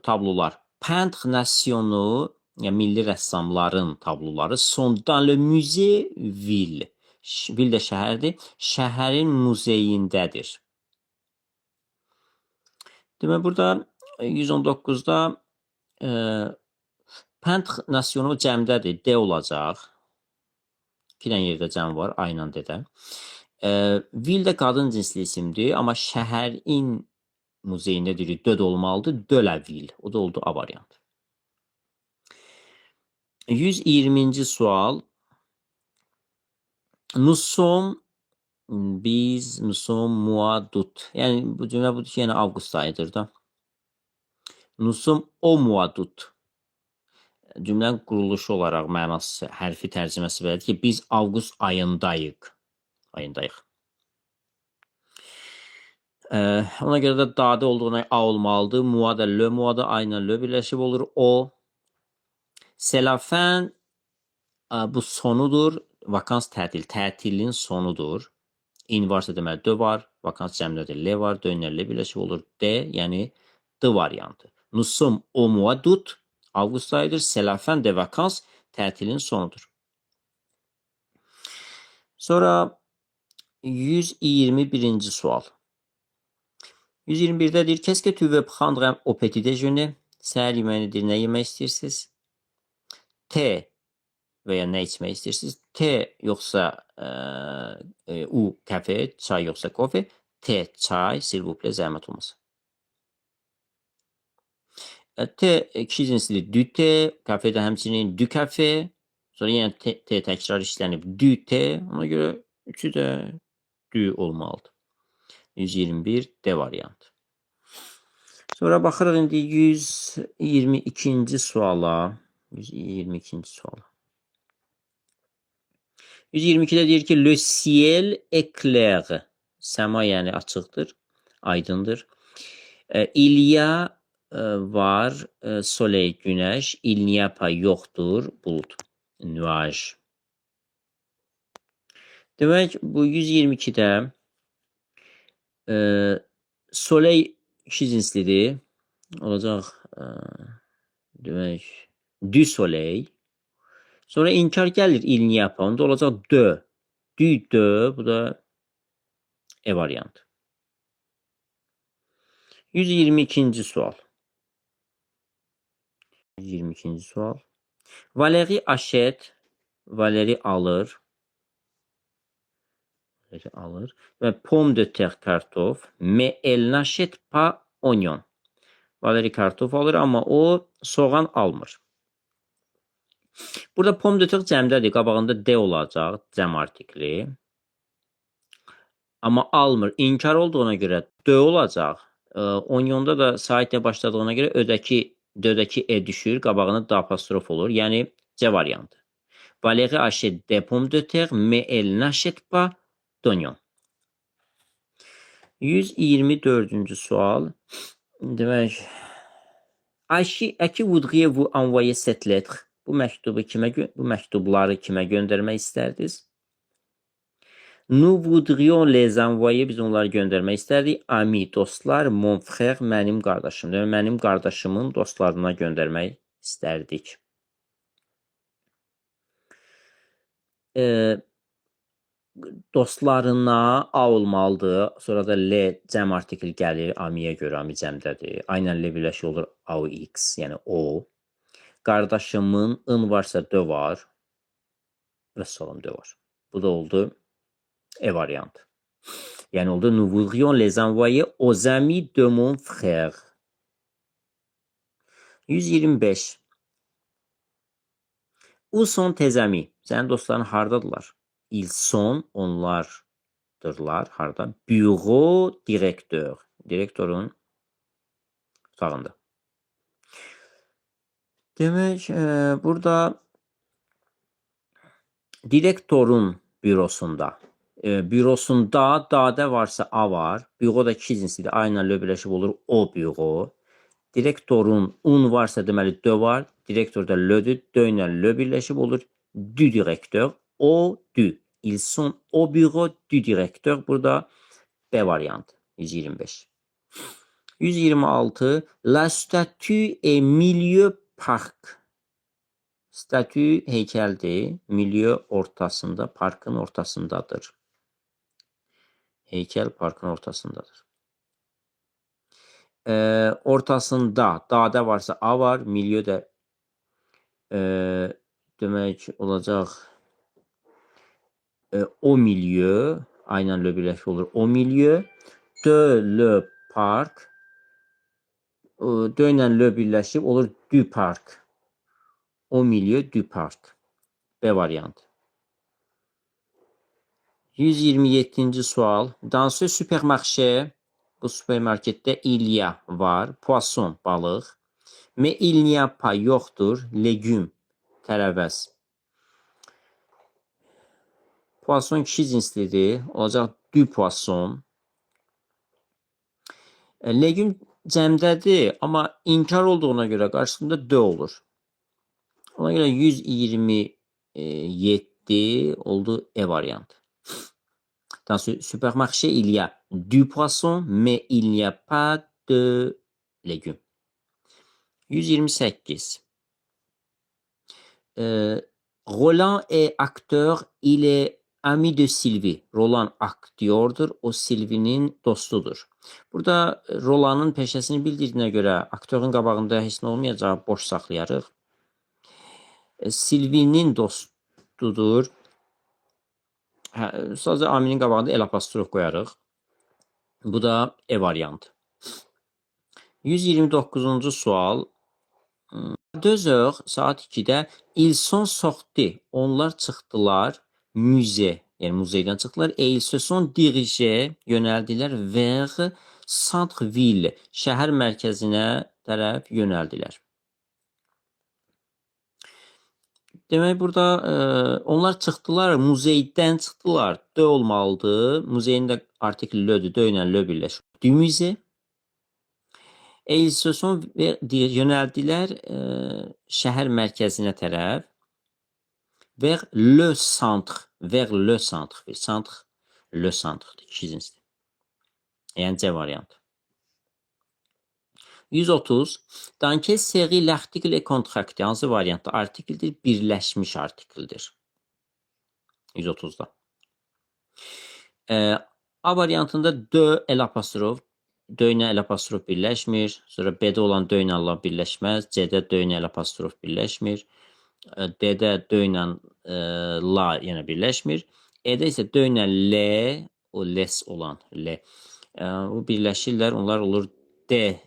Speaker 1: tablolar. Peintre nationaux, yəni milli rəssamların tabloları sont dans le musée ville. Ville də şəhərdir. Şəhərin muzeyindədir. Demək, burada 119-da Pent nasyonu cəmdədir. D olacaq. 2 dənə yerdə cəm var. Aynen D-də. Vil də qadın cinsli isimdir. Amma şəhərin muzeyində deyirik död olmalıdır. Döləvil. O da oldu A variantı. 120-ci sual. Nous sommes mois d'août. Yəni bu cümlə budur ki, yəni avqust ayıdır da. Nous sommes au mois d'août. Cümlənin quruluşu olaraq mənası, hərfi tərcüməsi belədir ki, biz avqust ayındayıq. Ona görə də dadə olduğuna A olmalıdır. Mua da le, mua da aynen le birləşib olur. O. C'est la fin, bu sonudur. Vakans tətil, tətilin sonudur. İn varsa deməli D var. Vakans cəmlədir. Le var. Dönərlə birləşib olur. D, yəni D variantı. Nous sommes au mois d'août. Avqust ayıdır. C'est la fin de vakans, tətilin sonudur. Sonra 121-ci sual. 121-də deyir, qu'est-ce que tu veux prendre au petit déjeuner? Səhər yeməyidir, nə yemək istəyirsiniz? T və ya nə içmək istəyirsiniz? T yoxsa U kafe, çay yoxsa kofe? T, çay, s'il vous plaît, zəhmət olmasın. T kişi cinslidir, du T, kafe də həmçinin du kafe. Sonra yenə T təkrar işlənib, du T. Ona görə üçü də du olmalıdır. 121 D variantı. Sonra baxırıq indi 122-ci suala. 122-ci suala. 122-də deyir ki, le ciel est clair. Səma yəni açıqdır, aydındır. Il y a var, soleil, günəş. Il n'y a pas yoxdur, bulut, nuage. Demək, bu 122-də soleil kişi cinslidir. Olacaq, demək, du soleil. Sonra inkar gəlir, il n'y a pas. Onda olacaq de. Du de, bu da E variantı. 122-ci sual. 122-ci sual. Valérie achète. Valérie alır. Və pomme de terre kartof. Mais elle n'achète pas oignon. Valérie kartof alır, amma o soğan almır. Burada pomme de terre cəmdədir. Qabağında D olacaq. Cəm artikli. Amma almır. İnkar olduğuna görə D olacaq. Onyonda da saitlə başladığına görə D-dəki E düşür. Qabağına D apostrof olur. Yəni C variantı. Valérie achète des pommes de terre, mais elle n'achète pas d'oignon. 124-cü sual. Demək, à qui voudriez-vous envoyer cette lettre? Bu məktubları kimə göndərmək istərdiniz? Nous voudrions les envoyer, biz onları göndərmək istərdik. Ami, dostlar, mon frère, mənim qardaşım. Demək, mənim qardaşımın dostlarına göndərmək istərdik. Dostlarına A olmalıdır. Sonra da L cəm artikl gəlir. Amiyə görə, ami cəmdədir. Aynen L birləşik olur AUX, yəni O. Qardaşımın ın varsa D var. Və salam D var. Bu da oldu E variantı. Yəni oldu nous voudrions les envoyer aux amis de mon frère. 125. Où sont tes amis? Sənin dostların hardadılar? Ils sont, onlardırlar. Harda? Bureau direktör. Direktorun otağında. Demək, burada direktorun bürosunda. Bürosunda dadə varsa A var. Büro da kişi cinsidir. Aynen L birləşib olur o büro. Direktorun un varsa deməli D var. Direktor da L'dir. D ilə L birləşib olur. Du direktör. O, du. Ils sont au bureau du direktör. Burada B variantı. 125. 126. La statue est milieu park. Statü heykəldir. Milieu ortasında, parkın ortasındadır. Heykəl parkın ortasındadır. Ortasında dadə varsa A var, milieu də Demək olacaq au milieu, A ilə le birləşik olur. Au milieu de le parc. De ilə le birləşib olur du parc. Au milieu du parc. B variantı. 127-ci sual. Dans ce supermarché, bu supermarketdə il y a var, poisson, balıq. Mais il n'y a pas yoxdur, légume, tərəvəz. Poisson kişi cinslidir, olacaq du poisson. Legüm cəmdədir, amma inkar olduğuna görə qarşısında de olur. Ona görə 127 oldu E variantı. Dans ce supermarché, il y a du poisson, mais il n'y a pas de légumes. 128. Roland est acteur, il est ami de Sylvie. Roland aktyordur, o Sylvie'nin dostudur. Burada Roland'ın peşəsini bildirdiyinə görə aktyorun qabağında heç nə olmayacaq, boş saxlayarıq. Sylvie'nin dostudur. Sadəcə aminin qabağında el apostrof qoyarıq. Bu da E variantı. 129-cu sual. 2 heures, saat 2-də ils sont sortis. Onlar çıxdılar müze, yəni muzeydən çıxdılar. Et ils se sont dirigés, yönəldilər vers centre-ville, şəhər mərkəzinə tərəf yönəldilər. Demək burada onlar çıxdılar, muzeydən çıxdılar. De olmalıdır. Muzeyin də artikli lödür. De ilə lö birləşir. Du musée. Et ils se sont yönəldilər şəhər mərkəzinə tərəf. Vers le centre. Vers le centre. Centre, le centre. İki cinsdir. Yəni C variantı. 130. Dans quelle série l'article est contracté? Hansı variantda artikeldir? Birləşmiş artikeldir. 130-da. A variantında de el apostrof. De ilə el apostrof birləşmir. Sonra B-də olan de ilə la birləşməz. C-də de ilə el apostrof birləşmir. D-də de ilə la yenə birləşmir. E-də isə de ilə L, o les olan L. Bu birləşirlər. Onlar olur D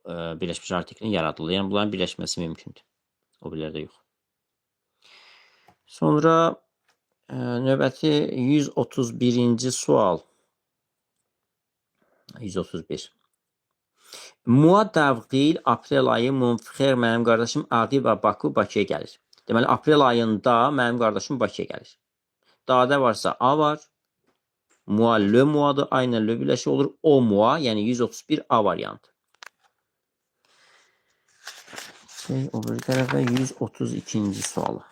Speaker 1: birləşmiş artiklin yaradılır. Yəni bunların birləşməsi mümkündür. O birlərdə yox. Sonra növbəti 131-ci sual. 131. Mois d'avril, aprel ayı, mon frère, mənim qardaşım arrive à Baku, Bakıya gəlir. Deməli, aprel ayında mənim qardaşım Bakıya gəlir. Da'da varsa A var. Mois, le mois'dır. A ilə le birləşik olur. O mois, yəni 131 A variantı. O bir tərəfə 132-ci sualı.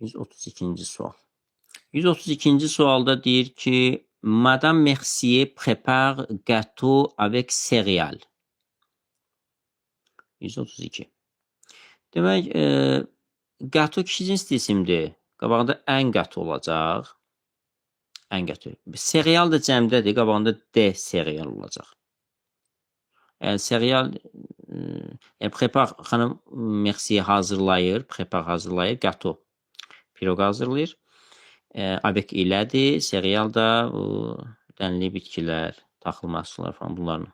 Speaker 1: (132-ci sual). 132-ci sualda deyir ki, Madame Mercier prépare gâteau avec céréales. 132. Demək, gâteau kişi cinsli isimdir. Qabağında ən qəti olacaq. Ən qəti. Serial da cəmdədir. Qabağında D serial olacaq. Yəni, serial prepar, xanım Mercier hazırlayır. Prepar hazırlayır. Gâteau. Piroq hazırlayır. Avec ilədir. Serial da dənli bitkilər, taxıl məhsullar falan bunlarla.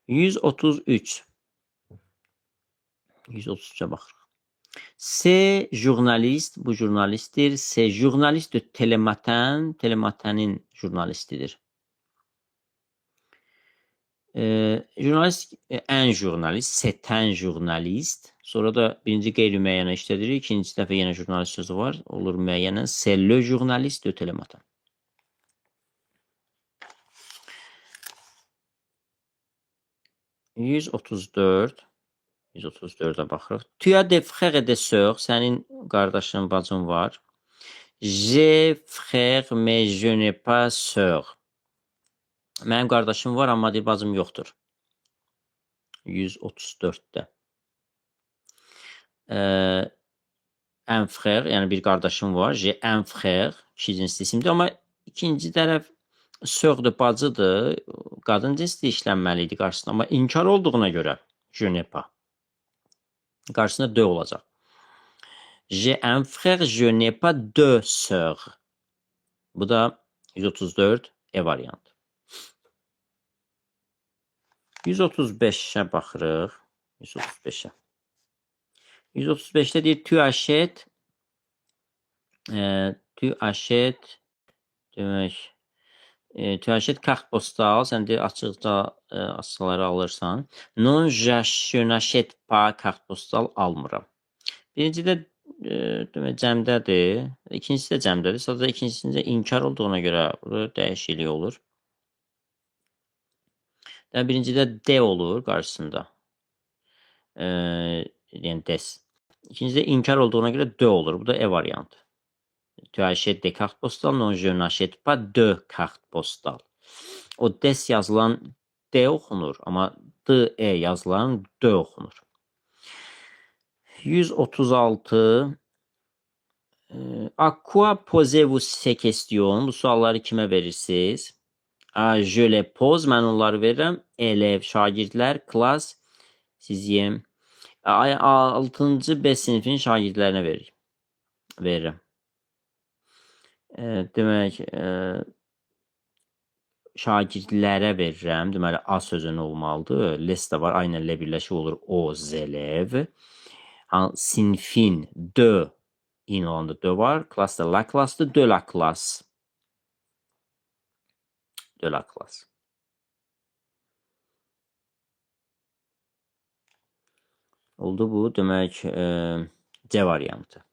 Speaker 1: 133. 133-ə baxırıq. C'est journaliste, bu jurnalistdir. C'est journaliste de Telematin, Telematin'in jurnalistidir. Jurnalist, ən jurnalist, c'est un jurnaliste. Sonra da birinci qeyri-müəyyənə işlədirik. İkinci dəfə yenə jurnalist sözü var. Olur müəyyənə. C'est le journaliste de Telematin. (134). 134-ə baxırıq. Tu as des frères et des sœurs. Sənin qardaşın, bacın var. J'ai frère, mais je n'ai pas sœur. Mənim qardaşım var, amma bacım yoxdur. 134-də. Un frère, yəni bir qardaşım var. J'ai un frère, kişi cinsli isimdir. Amma ikinci tərəf Sœur bacıdır. Qadın cinsli işlənməli idi qarşısında. Amma inkar olduğuna görə je n'ai pas. Qarşısında de olacaq. J'ai un frère, je n'ai pas de sœur. Bu da 134 E variantı. 135'ə baxırıq. 135'ə. 135'də deyir tu achètes demək tu achètes carte postale, sən deyir açıqca asılları alırsan. Non, je n'achète pas carte postale, almıram. Birincidə demək cəmdədir. İkincisi də cəmdədir. Sadəcə ikincisində inkar olduğuna görə dəyişiklik olur. Birincidə de olur qarşısında. Yəni des. İkincidə inkar olduğuna görə de olur. Bu da E variantı. Tu achètes des cartes postales? Non, je n'achète pas de carte postale. O des yazılan D oxunur, amma D-E yazılan D oxunur. 136 À quoi posez-vous ces questions? Bu sualları kimə verirsiniz? Je les pose, mən onları verirəm. Elev, şagirdlər, klas, sizyem. 6-cı B sinifinin şagirdlərinə verirəm. Demək, şagirdlərə verirəm. Deməli, A sözünü olmalıdır. Les də var, aynən L birləşik olur. O, zelev. Sinfin, de, in olanda de var. Klasda la klasdır, de la klas. De la klas. Oldu bu. Demək, C variantı.